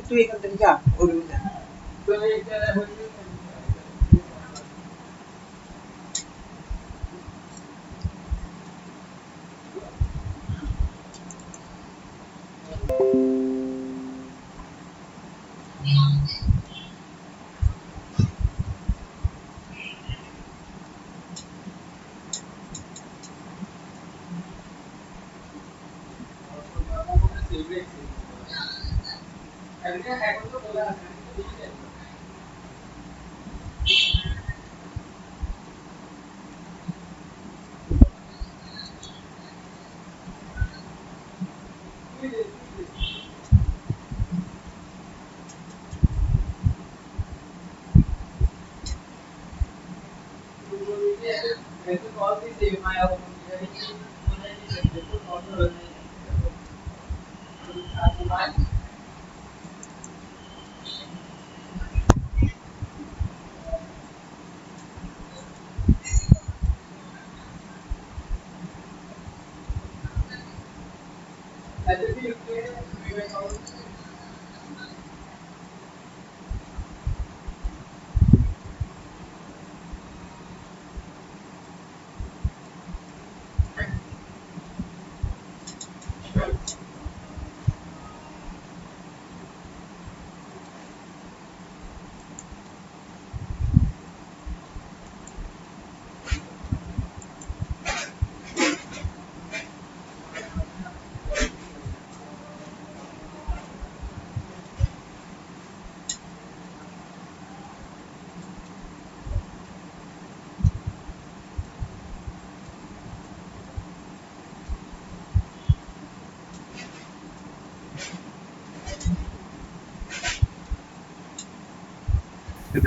তুই এখান থেকে যা ওর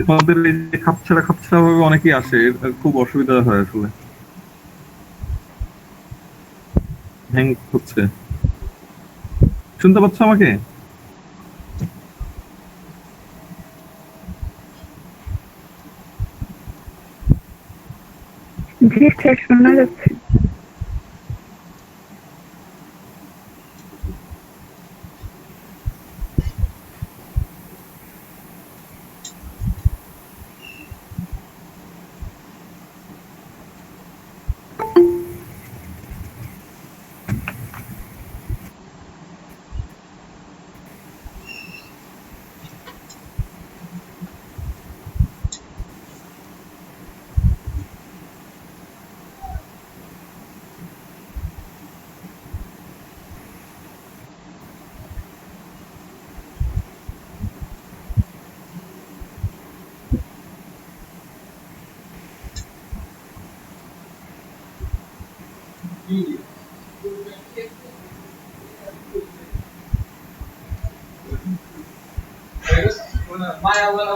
তোমাদের এই যে খাপছাড়া ভাবে অনেকেই আসে, খুব অসুবিধা হয় আসলে, হ্যাং হচ্ছে। শুনতে পাচ্ছ আমাকে? জি স্যার, শোনা যাচ্ছে।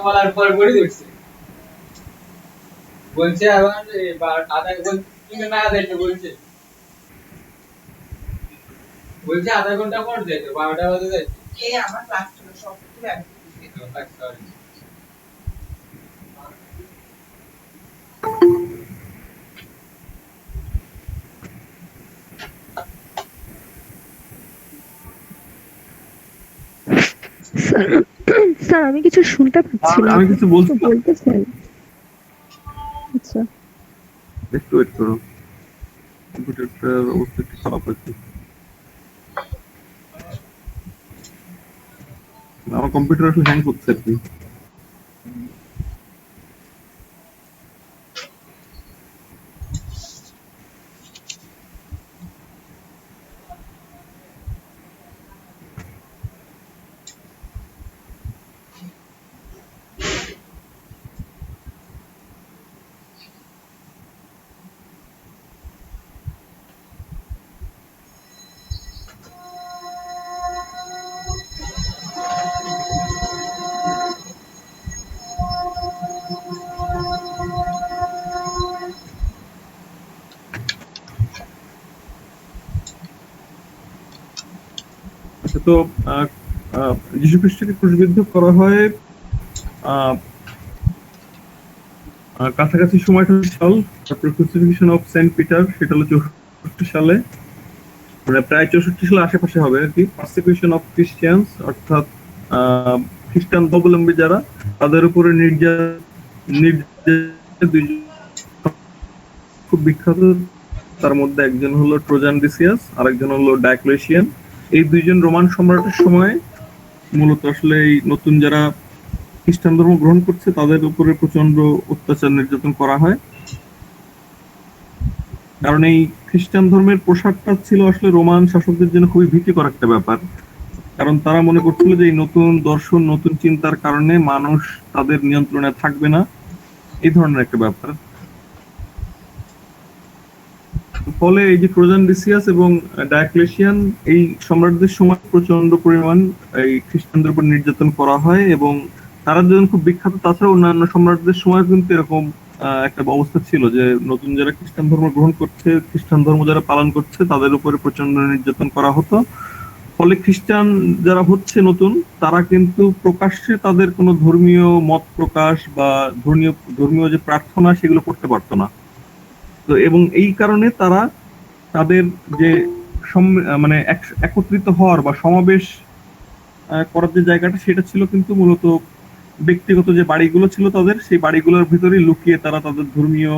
বলার পর বলে দিচ্ছে, বলছে আবার আধা ঘন্টা না যাইতে বলছে, আধা ঘন্টা পর যাইতে, 12টা বাজে যাইতে। এই আমার ক্লাস ছিল সব কিছু স্যার আমি কিছু শুনতে পাচ্ছি না। আমি কিছু বলতেছেন? আচ্ছা, একটু ওয়েট করো, কম্পিউটারটার অবস্থা একটু খারাপ হচ্ছে। আমার কম্পিউটার আসলে হ্যাং করছে আর কি। মুখ্যত আহ, আহ, যীশু খ্রিস্টকে ক্রুশবিদ্ধ করা হয় আহ, কাছাকাছি সময়টা সাল। তারপরে ক্রুসিফিক্সন অফ সেন্ট পিটার, সেটা হলো 64 সালে, মানে প্রায় 64 সালের আশেপাশে হবে আর কি। পারসিকিউশন অফ ক্রিশ্চিয়ানস, অর্থাৎ খ্রিস্টান ধর্মাবলম্বী যারা, তাদের উপরে নির্যাতন দুইজন খুব বিখ্যাত। তার মধ্যে একজন হলো ট্রোজান ডিসিয়াস, আরেকজন হলো ডায়োক্লেশিয়ান। এই দুইজন রোমান সম্রাটের সময় মূলত আসলে এই নতুন যারা খ্রিস্টান ধর্ম গ্রহণ করছে তাদের উপরে প্রচন্ড অত্যাচার নির্যাতন করা হয়। কারণ এই খ্রিস্টান ধর্মের প্রসারটা ছিল আসলে রোমান শাসকদের জন্য খুবই ভীতিকর একটা ব্যাপার। কারণ তারা মনে করছিল যে এই নতুন দর্শন, নতুন চিন্তার কারণে মানুষ তাদের নিয়ন্ত্রণে থাকবে না, এই ধরনের একটা ব্যাপার। ফলে এই যে ট্রোজান ডিসিয়াস এবং ডায়োক্লেশিয়ান, এই সম্রাটদের সময় প্রচন্ড পরিমাণ এই খ্রিস্টানদের উপর নির্যাতন করা হয়, এবং তারা দুজন খুব বিখ্যাত। তাছাড়া অন্যান্য সম্রাটদের সময় কিন্তু এরকম একটা অবস্থা ছিল যে নতুন যারা খ্রিস্টান ধর্ম গ্রহণ করছে, খ্রিস্টান ধর্ম যারা পালন করছে, তাদের উপরে প্রচন্ড নির্যাতন করা হতো। ফলে খ্রিস্টান যারা হচ্ছে নতুন, তারা কিন্তু প্রকাশ্যে তাদের কোনো ধর্মীয় মত প্রকাশ বা ধর্মীয় যে প্রার্থনা সেগুলো করতে পারতো না। তো এবং এই কারণে তারা তাদের যে মানে একত্রিত হওয়ার বা সমাবেশ করার যে জায়গাটা, সেটা ছিল কিন্তু মূলত ব্যক্তিগত যে বাড়িগুলো ছিল তাদের, সেই বাড়িগুলোর ভিতরেই লুকিয়ে তারা তাদের ধর্মীয়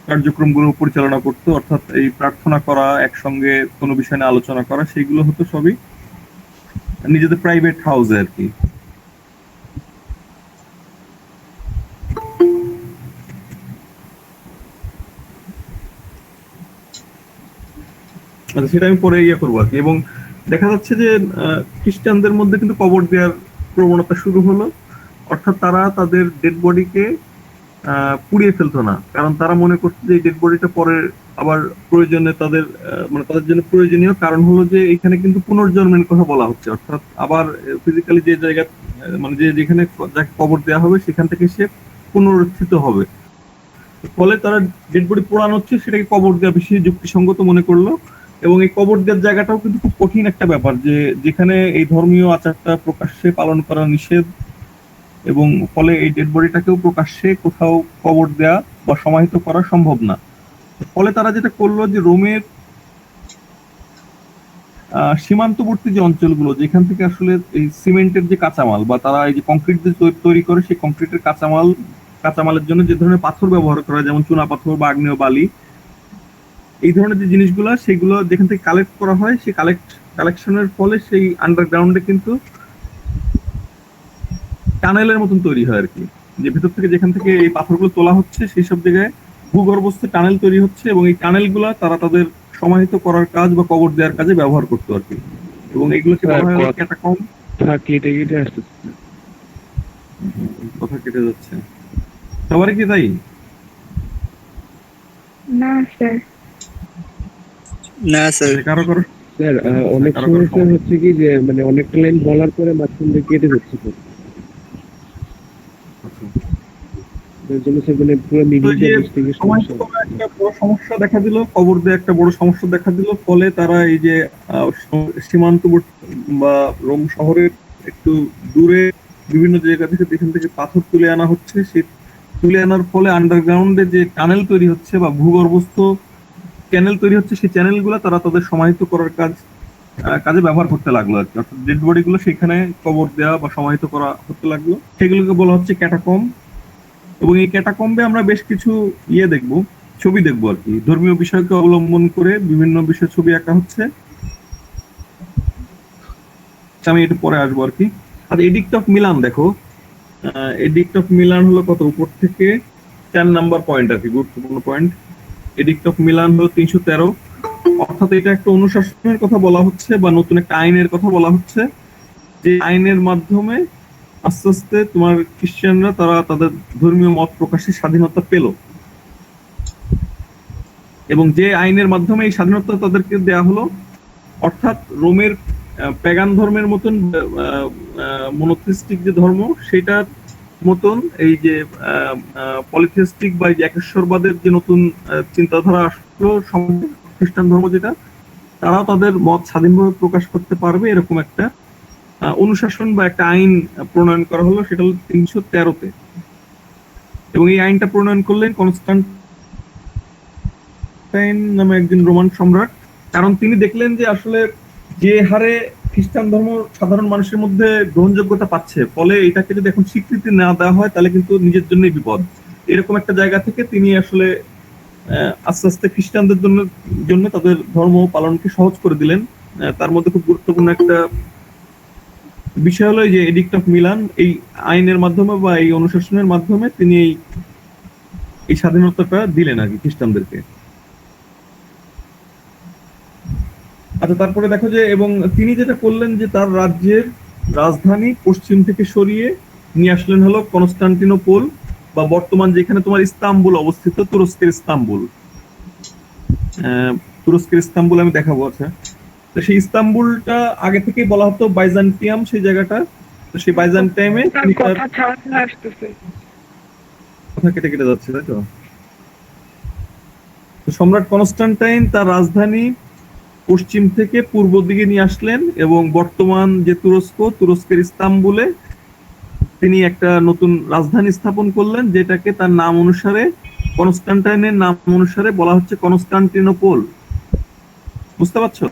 কার্যক্রমগুলো পরিচালনা করতো। অর্থাৎ এই প্রার্থনা করা, একসঙ্গে কোনো বিষয় নিয়ে আলোচনা করা, সেইগুলো হতো সবই নিজেদের প্রাইভেট হাউসে আর কি। সেটা আমি পরে করবো আর কি। এবং দেখা যাচ্ছে যে খ্রিস্টানদের মধ্যে কিন্তু কবর দেওয়ার প্রবণতা শুরু হলো। অর্থাৎ তারা তাদের ডেড বডিকে পুড়িয়ে ফেলতো না, কারণ তারা মনে করতো যে ডেড বডিটা পরে আবার প্রয়োজনে তাদের মানে তাদের জন্য প্রয়োজনীয়। কারণ হলো যে এখানে কিন্তু পুনর্জন্মের কথা বলা হচ্ছে, অর্থাৎ আবার ফিজিক্যালি যে জায়গা মানে যেখানে যাকে কবর দেওয়া হবে সেখান থেকে সে পুনরুত্থিত হবে। ফলে তারা ডেড বডি পোড়ানো হচ্ছে, সেটাকে কবর দেওয়া বেশি যুক্তিসঙ্গত মনে করলো। এবং এই কবর দেওয়ার জায়গাটাও কিন্তু খুব কঠিন একটা ব্যাপার, যে যেখানে এই ধর্মীয় আচারটা প্রকাশ্যে পালন করা নিষেধ, এবং ফলে এই ডেড বডিটাকেও প্রকাশ্যে কোথাও কবর দেয়া বা সমাহিত করা সম্ভব না। ফলে তারা যেটা করলো যে রোমের সীমান্তবর্তী যে অঞ্চলগুলো, যেখান থেকে আসলে এই সিমেন্টের যে কাঁচামাল বা তারা এই যে কংক্রিট যে তৈরি করে, সেই কংক্রিটের কাঁচামালের জন্য যে ধরনের পাথর ব্যবহার করা হয়, যেমন চুনা পাথর বা আগ্নেয় বালি, এই ধরনের যে জিনিসগুলো সেগুলো যেখান থেকে কালেক্ট করা হয়, সেই কালেকশনের ফলে সেই আন্ডারগ্রাউন্ডে কিন্তু টানেলের মতন তৈরি হয় আর কি। যে ভেতর থেকে যেখান থেকে এই পাথরগুলো তোলা হচ্ছে, সেই সব জায়গায় ভূগর্ভস্থ টানেল তৈরি হচ্ছে, এবং এই টানেলগুলো তারা তাদের সমাহিত করার কাজ বা কবর দেওয়ার কাজে ব্যবহার করতো আর কি। এবং এগুলোকে বলা হয় ক্যাটাকম্ব। কেটে আসছে, কথা কেটে যাচ্ছে সবারই কি তাই? না স্যার, না স্যার, কারো কারো স্যার অনেক সময় স্যার হচ্ছে কি যে মানে অনেকটা লাইন বলার পরে মাঝখান থেকে কেটে যাচ্ছে স্যার, এর জন্য স্যার মানে পুরো মিডিয়াতে মিস্টেকের সমস্যা। একটা বড় সমস্যা দেখা দিল, কবর দিয়ে একটা বড় সমস্যা দেখা দিল। ফলে তারা এই যে সীমান্তবর্তী বা রোম শহরের একটু দূরে বিভিন্ন জায়গা থেকে যেখান থেকে পাথর তুলে আনা হচ্ছে, সেই তুলে আনার ফলে আন্ডারগ্রাউন্ডে যে টানেল তৈরি হচ্ছে বা ভূগর্ভস্থ চ্যানেল তৈরি হচ্ছে, সেই চ্যানেলগুলো তারা তাদের সমাহিত করার কাজে ব্যবহার করতে লাগলো আর কি। অর্থাৎ ডেড বডি গুলো সেখানে কবর দেওয়া বা সমাহিত করা হতে লাগলো। সেগুলোকে বলা হচ্ছে ক্যাটাকম্ব। এবং এই ক্যাটাকম্বে আমরা বেশ কিছু দেখবো, ছবি দেখবো আর কি। ধর্মীয় বিষয়কে অবলম্বন করে বিভিন্ন বিষয়ের ছবি আঁকা হচ্ছে, আমি একটু পরে আসবো আর কি। আর এডিক্ট অফ মিলান দেখো, এডিক্ট অফ মিলান হলো কত, উপর থেকে 4 নাম্বার পয়েন্ট আর কি, গুরুত্বপূর্ণ পয়েন্ট। এডিক্ট অফ মিলান হলো 313। অর্থাৎ এটা একটা অনুশাসনের কথা বলা হচ্ছে বা নতুন একটা আইনের কথা বলা হচ্ছে, যে আইনের মাধ্যমে আস্তে আস্তে তোমার খ্রিস্টানরা তারা তাদের ধর্মীয় মত প্রকাশের স্বাধীনতা পেল। এবং যে আইনের মাধ্যমে এই স্বাধীনতা তাদেরকে দেয়া হলো, অর্থাৎ রোমের প্যাগান ধর্মের মতন মনোথিস্টিক যে ধর্ম, সেটার মতন এই যে পলিথিস্টিক বা একেশ্বরবাদের যে নতুন চিন্তাধারা আসলো খ্রিস্টান ধর্ম, যেটা তারাও তাদের মত স্বাধীনভাবে প্রকাশ করতে পারবে, এরকম একটা অনুশাসন বা একটা আইন প্রণয়ন করা হলো, সেটা হলো 313-তে। এবং এই আইনটা প্রণয়ন করলেন কনস্টান্টাইন নামে একজন রোমান সম্রাট। কারণ তিনি দেখলেন যে আসলে যে হারে খ্রিস্টান ধর্ম সাধারণ মানুষের মধ্যে গ্রহণযোগ্যতা পাচ্ছে, ফলে এটাকে যদি এখন স্বীকৃতি না দেওয়া হয় তাহলে কিন্তু নিজের জন্যই বিপদ। এরকম একটা জায়গা থেকে তিনি আসলে আস্তে আস্তে খ্রিস্টানদের জন্য তাদের ধর্ম পালনকে সহজ করে দিলেন। তার মধ্যে খুব গুরুত্বপূর্ণ একটা বিষয় হলো যে এডিক্ট অফ মিলান, এই আইনের মাধ্যমে বা এই অনুশাসনের মাধ্যমে তিনি এই স্বাধীনতাটা দিলেন আর কি খ্রিস্টানদেরকে। আচ্ছা, তারপরে দেখো যে এবং তিনি যেটা করলেন যে তার রাজ্যের রাজধানী পশ্চিম থেকে সরিয়ে নিয়ে আসলেন হলো কনস্টান্টিনোপল, বা বর্তমান যেখানে তোমার ইস্তাম্বুল অবস্থিত, তুরস্কের ইস্তাম্বুল। তুরস্কের ইস্তাম্বুল আমি দেখাবো। আচ্ছা, তো সেই ইস্তাম্বুলটা আগে থেকেই বলা হতো বাইজান্টিয়াম, সেই জায়গাটা। তো সেই বাইজান্টাইমে তিনি তার কথা কেটে কেটে যাচ্ছে, তাই তো? তো সম্রাট কনস্টান্টাইন তার রাজধানী পশ্চিম থেকে পূর্ব দিকে নিয়ে আসলেন এবং বর্তমান যে তুরস্কের ইস্তাম্বুলে তিনি একটা নতুন রাজধানী স্থাপন করলেন, যেটাকে তার নাম অনুসারে, কনস্টান্টাইনের নাম অনুসারে বলা হচ্ছে কনস্টান্টিনোপল। বুঝতে পারছো?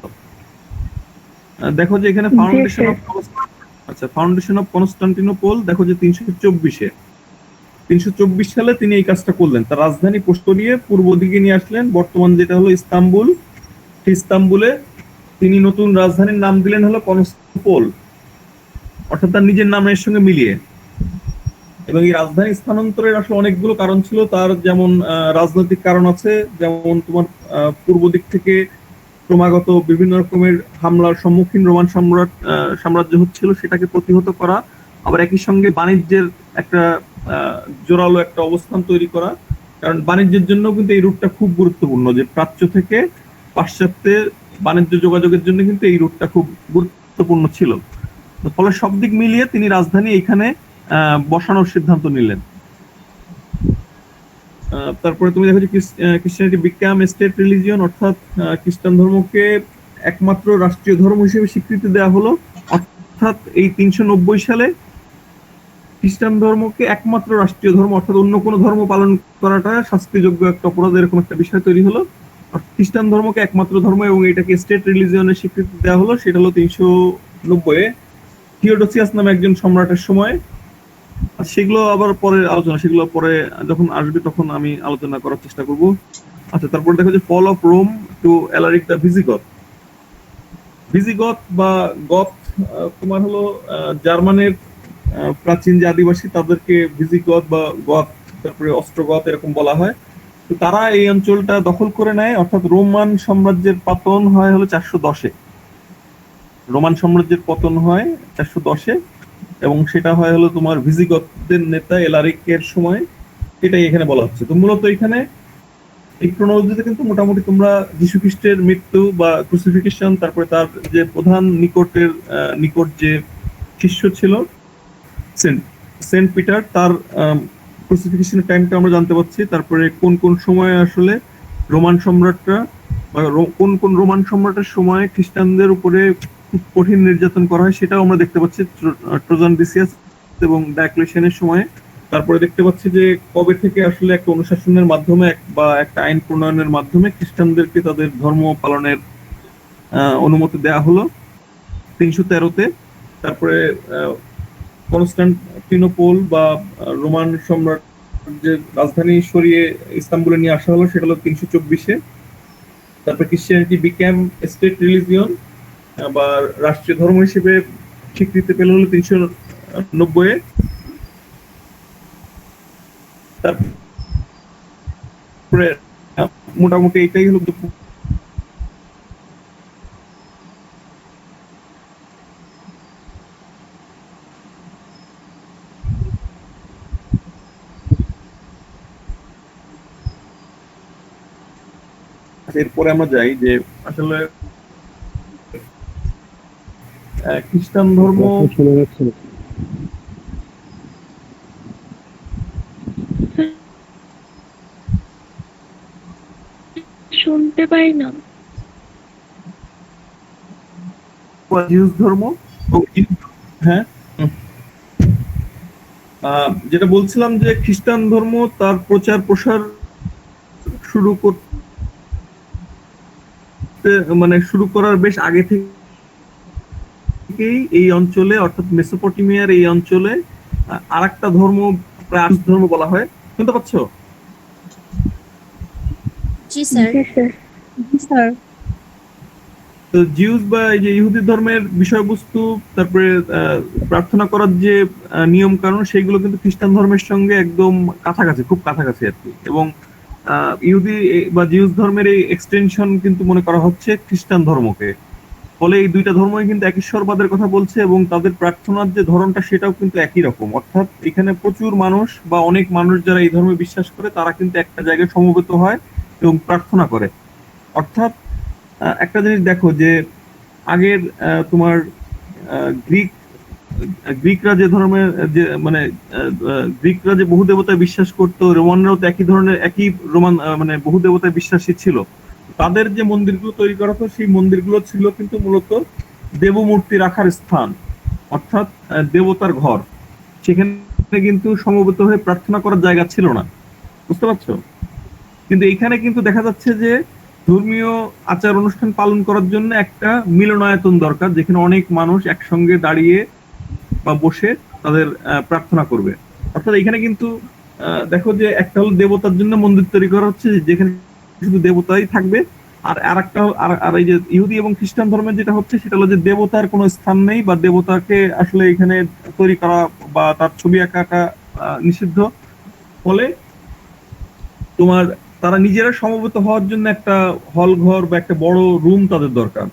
দেখো যে এখানে ফাউন্ডেশন অফ কনস্টান্টিনোপল দেখো যে 324 সালে তিনি এই কাজটা করলেন। তার রাজধানী সরিয়ে পূর্ব দিকে নিয়ে আসলেন, বর্তমান যেটা হলো ইস্তাম্বুল। ইস্তাম্বুলে তিনি নতুন রাজধানীর নাম দিলেন হলো কনস্টান্টিনোপল, অর্থাৎ তার নিজের নামের সঙ্গে মিলিয়ে। এবং এই রাজধানী স্থানান্তরের আসলে অনেকগুলো কারণ ছিল তার, যেমন রাজনৈতিক কারণ আছে, যেমন তোমার পূর্ব দিক থেকে ক্রমাগত বিভিন্ন রকমের হামলার সম্মুখীন রোমান সাম্রাজ্য হচ্ছিল, সেটাকে প্রতিহত করা। আবার একই সঙ্গে বাণিজ্যের একটা জোরালো একটা অবস্থান তৈরি করা, কারণ বাণিজ্যের জন্য কিন্তু এই রুটটা খুব গুরুত্বপূর্ণ, যে প্রাচ্য থেকে পাশ্চাত্যে বাণিজ্য যোগাযোগের জন্য কিন্তু এই রুটটা খুব গুরুত্বপূর্ণ ছিল। ফলে সব দিক মিলিয়ে তিনি রাজধানী এখানে বসানোর সিদ্ধান্ত নিলেন। তারপরে তুমি দেখো যে ক্রিশ্চিয়ানিটি বিকাম স্টেট রিলিজিয়ন, অর্থাৎ খ্রিস্টান ধর্মকে একমাত্র রাষ্ট্রীয় ধর্ম হিসেবে স্বীকৃতি দেওয়া হলো। অর্থাৎ এই 390 সালে খ্রিস্টান ধর্মকে একমাত্র রাষ্ট্রীয় ধর্ম, অর্থাৎ অন্য কোনো ধর্ম পালন করাটা শাস্তিযোগ্য একটা অপরাধ, এরকম একটা বিষয় তৈরি হলো। খ্রিস্টান ধর্মকে একমাত্র ধর্ম এবং এটাকে স্টেট রিলিজিয়নের স্বীকৃতি দেওয়া হলো, সেটা হলো 390-এ থিওডোসিয়াস নামে একজন সম্রাটের সময়। সেগুলো আবার পরে আলোচনা, সেগুলো পরে যখন আসবে তখন আমি আলোচনা করার চেষ্টা করব। আচ্ছা, তারপরে দেখো যে fall of Rome to Alaric the Visigoth. Visigoth বা গথ তোমার হলো জার্মানের প্রাচীন যে আদিবাসী, তাদেরকে ভিজিগথ বা গথ, তারপরে অস্ট্রোগথ এরকম বলা হয়। তো তারা এই অঞ্চলটা দখল করে নেয়, অর্থাৎ রোমান সাম্রাজ্যের পতন হয় হলো 410-এ। রোমান সাম্রাজ্যের পতন হয় 410-এ, এবং সেটা হয় হলো তোমার ভিজিগথদের নেতা এলারিকের সময়। এটাই এখানে বলা হচ্ছে। তো মূলত এখানে এই ক্রোনোলজিতে কিন্তু মোটামুটি তোমরা যীশু খ্রিস্টের মৃত্যু বা ক্রুসিফিকেশন, তারপরে তার যে প্রধান নিকট যে শিষ্য ছিল সেন্ট পিটার, তার ক্রুসিফিকেশনের টাইমটা আমরা জানতে পারছি। তারপরে কোন কোন সময়ে আসলে রোমান সম্রাটরা কোন রোমান সম্রাটের সময় খ্রিস্টানদের উপরে খুব কঠিন নির্যাতন করা হয়, সেটাও আমরা দেখতে পাচ্ছি ট্রোজান ডিসিয়াস এবং ডায়োক্লেশিয়ানের সময়ে। তারপরে দেখতে পাচ্ছি যে কবে থেকে আসলে একটা অনুশাসনের মাধ্যমে বা একটা আইন প্রণয়নের মাধ্যমে খ্রিস্টানদেরকে তাদের ধর্ম পালনের অনুমতি দেওয়া হলো 313-তে। তারপরে কনস্টান্টিনোপল বা রোমান সাম্রাজ্যের রাজধানী সরিয়ে ইস্তাম্বুলে নিয়ে আসা হলো, সেটা হলো 324-এ। তারপরে ক্রিশ্চিয়ানিটি বিক্যাম স্টেট রিলিজিয়ন বা রাষ্ট্রীয় ধর্ম হিসেবে স্বীকৃতি পেল হলো 390-এ। তারপরে মোটামুটি এটাই হলো। এরপরে আমরা যাই যে আসলে খ্রিস্টান ধর্ম শোনা যাচ্ছে না। শুনতে পাই না। বা জিউস ধর্ম এবং হ্যাঁ যেটা বলছিলাম যে খ্রিস্টান ধর্ম তার প্রচার প্রসার শুরু করতে মানে শুরু করার বেশ আগে থেকেই এই অঞ্চলে অর্থাৎ মেসোপটেমিয়ার এই অঞ্চলে আরেকটা ধর্ম প্রায় আর্য ধর্ম বলা হয়, শুনতে পাচ্ছ? জি স্যার। স্যার তো জিউস বা এই যে ইহুদি ধর্মের বিষয়বস্তু, তারপরে প্রার্থনা করার যে নিয়ম কানুন, সেগুলো কিন্তু খ্রিস্টান ধর্মের সঙ্গে একদম কাছাকাছি, খুব কাছাকাছি আর কি। এবং ইহুদি বা জিউস ধর্মের এই এক্সটেনশন কিন্তু মনে করা হচ্ছে খ্রিস্টান ধর্মকে। ফলে এই দুইটা ধর্মই কিন্তু এক ঈশ্বরবাদের কথা বলছে এবং তাদের প্রার্থনার যে ধরনটা সেটাও কিন্তু একই রকম। অর্থাৎ এখানে প্রচুর মানুষ বা অনেক মানুষ যারা এই ধর্মে বিশ্বাস করে তারা কিন্তু একটা জায়গায় সমবেত হয় এবং প্রার্থনা করে। অর্থাৎ একটা জিনিস দেখো যে আগের তোমার গ্রিকরা যে ধর্মের যে মানে গ্রিকরা যে বহু দেবতায় বিশ্বাস করতো, রোমানরাও তো একই ধরনের একই রোমান মানে বহু দেবতায় বিশ্বাসী ছিল। তাদের যে মন্দিরগুলো তৈরি করা হতো সেই মন্দিরগুলো ছিল কিন্তু মূলত দেবমূর্তি রাখার স্থান, অর্থাৎ দেবতার ঘর। সেখানে কিন্তু সমবেত হয়ে প্রার্থনা করার জায়গা ছিল না, বুঝতে পারছো? কিন্তু এখানে কিন্তু দেখা যাচ্ছে যে ধর্মীয় আচার অনুষ্ঠান পালন করার জন্য একটা মিলনায়তন দরকার, যেখানে অনেক মানুষ একসঙ্গে দাঁড়িয়ে বা বসে তাদের প্রার্থনা করবে। অর্থাৎ এখানে কিন্তু দেখো যে একটা হলো দেবতার জন্য মন্দির তৈরি করা হচ্ছে যেখানে শুধু দেবতাই থাকবে, আর আরেকটা আর এই যে ইহুদি এবং খ্রিস্টান ধর্মের যেটা হচ্ছে সেটা হলো যে দেবতার কোনো স্থান নেই বা দেবতাকে আসলে এখানে তৈরি করা বা তার ছবি আঁকাটা নিষিদ্ধ। ফলে তোমার তারা নিজেরা সমবেত হওয়ার জন্য একটা হল ঘর বা একটা বড় রুম তাদের দরকার।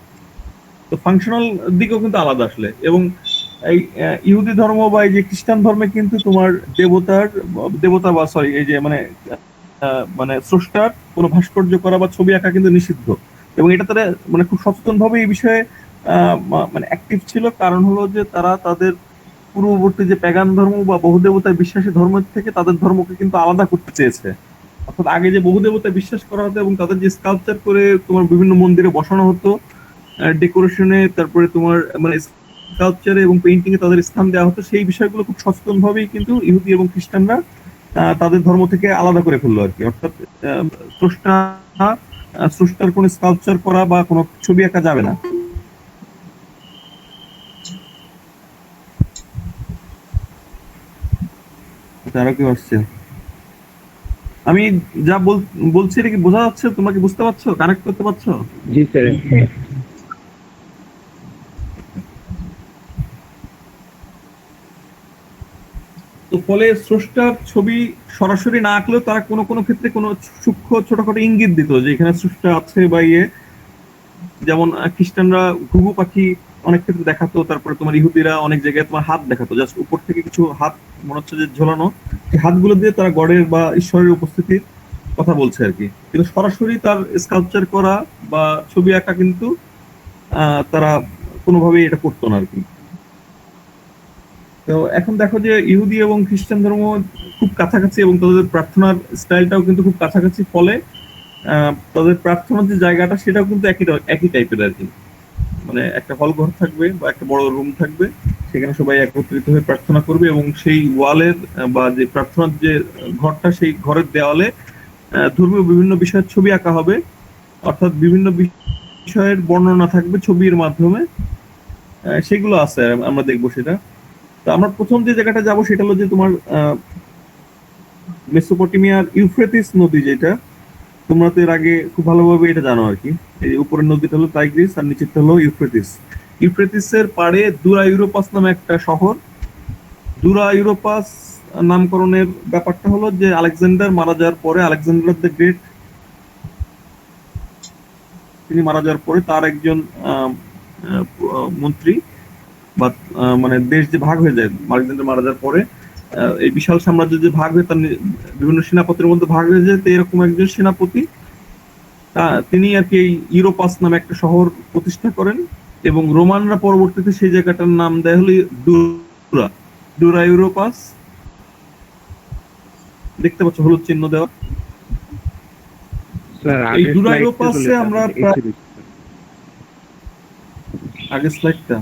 তো ফাংশনাল দিকেও কিন্তু আলাদা আসলে। এবং এই ইহুদি ধর্ম বা এই যে খ্রিস্টান ধর্মে কিন্তু তোমার দেবতা বা সরি এই যে মানে স্রষ্টার কোনো ভাস্কর্য করা বা ছবি আঁকা কিন্তু নিষিদ্ধ। এবং এটা তারা মানে খুব সচেতন ভাবে এই বিষয়ে মানে অ্যাক্টিভ ছিল, কারণ হলো যে তারা তাদের পূর্ববর্তী যে প্যাগান ধর্ম বা বহুদেবতায় বিশ্বাসী ধর্ম থেকে তাদের ধর্মকে কিন্তু আলাদা করতে চেয়েছে। অর্থাৎ আগে যে বহুদেবতায় বিশ্বাস করা হতো এবং তাদের যে স্কাল্পচার করে তোমার বিভিন্ন মন্দিরে বসানো হতো, ডেকোরেশনে, তারপরে তোমার মানে স্কাল্পচারে এবং পেইন্টিং এ তাদের স্থান দেওয়া হতো, সেই বিষয়গুলো খুব সচেতন ভাবেই কিন্তু ইহুদি এবং খ্রিস্টানরা তাদের ধর্ম থেকে আলাদা করে ফেললো আর কি। অর্থাৎ স্রষ্টার কোনো স্কাল্পচার করা বা কোনো ছবি আঁকা যাবে না। আরো কি আসছে? আমি যা বলছি এটা কি বোঝা যাচ্ছে? তোমরা কি বুঝতে পারছো, কানেক্ট করতে পারছো? জি স্যার। তো ফলে স্রষ্টার ছবি সরাসরি না আঁকলেও তারা কোনো কোনো ক্ষেত্রে কোনো সূক্ষ্ম ছোটখাটো ইঙ্গিত দিত যে এখানে স্রষ্টা আছে বা ইয়ে। যেমন খ্রিস্টানরা ঘুঘু পাখি অনেক ক্ষেত্রে দেখাতো, তারপরে তোমার ইহুদিরা অনেক জায়গায় তোমার হাত দেখাতো, জাস্ট উপর থেকে কিছু হাত মনে হচ্ছে যে ঝোলানো, সেই হাতগুলো দিয়ে তারা গডের বা ঈশ্বরের উপস্থিতির কথা বলছে আর কি। কিন্তু সরাসরি তার স্কাল্পচার করা বা ছবি আঁকা কিন্তু তারা কোনোভাবেই এটা করতো না আর কি। তো এখন দেখো যে ইহুদি এবং খ্রিস্টান ধর্ম খুব কাছাকাছি এবং তাদের প্রার্থনার স্টাইলটাও কিন্তু খুব কাছাকাছি। ফলে তাদের প্রার্থনার যে জায়গাটা সেটাও কিন্তু একই টাইপের আর কি। মানে একটা হল ঘর থাকবে বা একটা বড় রুম থাকবে, সেখানে সবাই একত্রিত হয়ে প্রার্থনা করবে এবং সেই ওয়ালের বা যে প্রার্থনার যে ঘরটা সেই ঘরের দেওয়ালে ধর্মীয় বিভিন্ন বিষয়ের ছবি আঁকা হবে। অর্থাৎ বিভিন্ন বিষয়ের বর্ণনা থাকবে ছবির মাধ্যমে, সেগুলো আছে আমরা দেখবো সেটা। তো আমরা প্রথম যে জায়গাটা যাবো সেটা হলো যে তোমার মেসোপটেমিয়ার ইউফ্রেটিস নদী, যেটা তোমরা তো এর আগে খুব ভালোভাবে এটা জানো আর কি। এই উপরের নদীটা হলো টাইগ্রিস আর নিচেরটা হলো ইউফ্রেটিস। ইউফ্রেটিসের পাড়ে দুরা ইউরোপাস নামে একটা শহর। দুরা ইউরোপাস নামকরণের ব্যাপারটা হলো যে আলেকজান্ডার মারা যাওয়ার পরে, আলেকজান্ডার দ্য গ্রেট তিনি মারা যাওয়ার পরে তার একজন মন্ত্রী বা মানে দেশ যে ভাগ হয়ে যায় আলেকজান্ডার মারা যাওয়ার পরে, এই বিশাল সাম্রাজ্য যে ভাগ হয়ে তার বিভিন্ন সেনাপতির মধ্যে ভাগ হয়ে যায়, তো এরকম একজন সেনাপতি তিনি আর কি এই ইউরোপাস নামে একটা শহর প্রতিষ্ঠা করেন এবং রোমানরা পরবর্তীতে সেই জায়গাটার নাম দেয় হলো ডুরা, ডুরা ইউরোপাস। দেখতে পাচ্ছ হলুদ চিহ্ন দেওয়া। স্যার এই ডুরা ইউরোপাসে আমরা আগের স্লাইডটা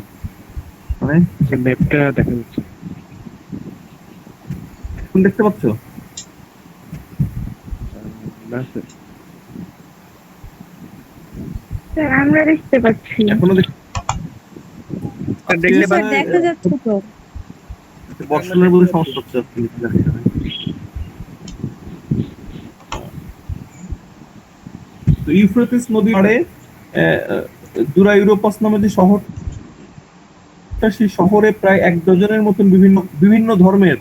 মানে ম্যাপটা দেখা যাচ্ছে। এখন দেখতে পাচ্ছ? না স্যার, স্যার আমরা দেখতে পাচ্ছি। এখনো দেখলে স্যার দেখা যাচ্ছে তো। বর্ষণের মধ্যে সমস্যা হচ্ছে আজকে লিখতে জানি না। তো ইউফ্রেটিস নদীর পাড়ে দুরা ইউরোপাস নামে যে শহরটা, সেই শহরে প্রায় 1 ডজনের মতন বিভিন্ন বিভিন্ন ধর্মের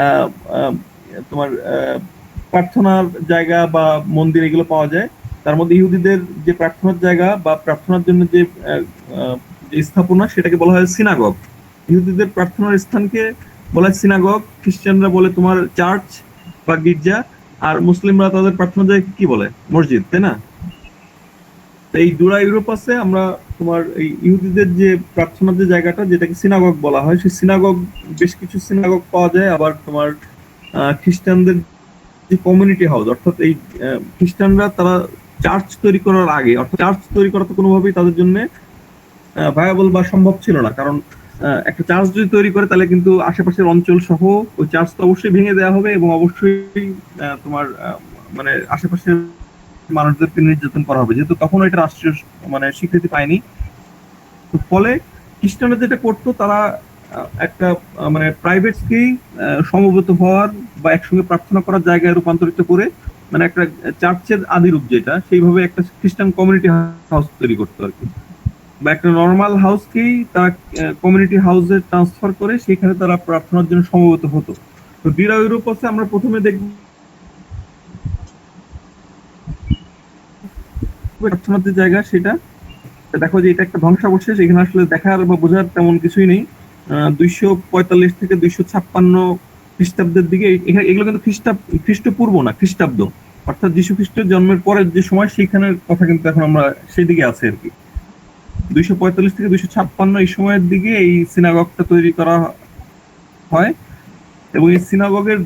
আহ, আহ, তোমার প্রার্থনার জায়গা বা মন্দির এগুলো পাওয়া যায়। তার মধ্যে ইহুদিদের যে প্রার্থনার জায়গা বা প্রার্থনার জন্য যে যে স্থাপনা, সেটাকে বলা হয় সিনাগগ। ইহুদিদের প্রার্থনার স্থানকে বলা হয় সিনাগগ, খ্রিস্টানরা বলে তোমার চার্চ বা গির্জা, আর মুসলিমরা তাদের প্রার্থনার জায়গা কি বলে? মসজিদ, তাই না? তো এই দুরা ইউরোপাসে আমরা তোমার এই ইহুদিদের যে প্রার্থনার যে জায়গাটা, যেটাকে সিনাগগ বলা হয়, সেই সিনাগগ, বেশ কিছু সিনাগগ পাওয়া যায়। আবার তোমার খ্রিস্টানদের যে কমিউনিটি হাউস, অর্থাৎ এই খ্রিস্টানরা তারা চার্চ তৈরি করার আগে, অর্থাৎ চার্চ তৈরি করা তো কোনোভাবেই তাদের জন্য ভায়াবল বা সম্ভব ছিল না। কারণ একটা চার্চ যদি তৈরি করে, তাহলে কিন্তু আশেপাশের অঞ্চল সহ ওই চার্চ তো অবশ্যই ভেঙে দেওয়া হবে, এবং অবশ্যই তোমার মানে আশেপাশের মানুষদেরকে নির্যাতন করা হবে, যেহেতু তখন এটা রাষ্ট্রীয় মানে স্বীকৃতি পায়নি। তো ফলে খ্রিস্টানরা যেটা করতো, তারা একটা মানে প্রাইভেটকেই সমবেত হওয়ার বা একসঙ্গে প্রার্থনা করার জায়গায় রূপান্তরিত করে, মানে একটা চার্চের আদি রূপ যেটা, সেইভাবে একটা খ্রিস্টান কমিউনিটি হাউস তৈরি করতো আর কি। বা একটা নর্মাল হাউসকেই তারা কমিউনিটি হাউসে ট্রান্সফার করে সেখানে তারা প্রার্থনার জন্য সমবেত হতো। তো ডিরা ইউরোপাসে আমরা প্রথমে দেখব প্রার্থনার যে জায়গা, সেটা দেখো যে এটা একটা ধ্বংসাবশেষ। এখানে আসলে দেখার বা বোঝার তেমন কিছুই নেই। 245 থেকে 256 খ্রিস্টাব্দের দিকে এগুলো কিন্তু খ্রিস্টপূর্ব না, খ্রিস্টাব্দ, অর্থাৎ যীশু খ্রিস্টের জন্মের পরের যে সময়, সেইখানের কথা কিন্তু এখন আমরা সেই দিকে আছে আর কি। 245 থেকে 256 এই সময়ের দিকে এই সিনাগগটা তৈরি করা হয়। এবং এই সিনাগগের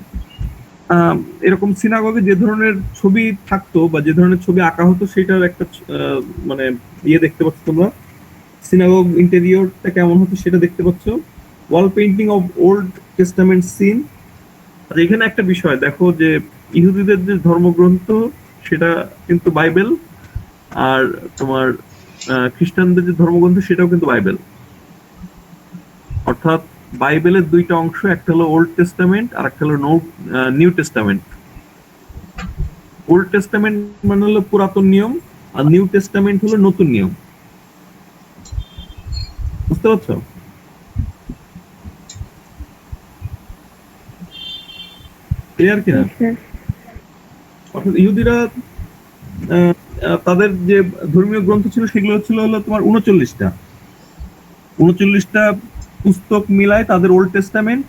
এরকম সিনাগগে যে ধরনের ছবি থাকতো বা যে ধরনের ছবি আঁকা হতো, সেটার একটা মানে ইয়ে দেখতে পাচ্ছ তোমরা। সিনাগগ ইন্টেরিয়রটা কেমন হতো সেটা দেখতে পাচ্ছ। Wall painting of Old Testament scene. আর এখানে একটা বিষয় দেখো, যে ইহুদিদের যে ধর্মগ্রন্থ, সেটা কিন্তু বাইবেল, আর তোমার খ্রিস্টানদের যে ধর্মগ্রন্থ, সেটাও কিন্তু বাইবেল। অর্থাৎ বাইবেলের দুইটা অংশ, একটা হলো ওল্ড টেস্টামেন্ট আর একটা হলো নিউ টেস্টামেন্ট। ওল্ড টেস্টামেন্ট মানে হলো পুরাতন নিয়ম, আর নিউ টেস্টামেন্ট হলো নতুন নিয়ম। বুঝতে পারছো? ক্লিয়ার কিনা? অর্থাৎ ইহুদিরা তাদের যে ধর্মীয় গ্রন্থ ছিল, সেগুলো ছিল হলো তোমার 39টা পুস্তক মিলায় তাদের ওল্ড টেস্টামেন্ট,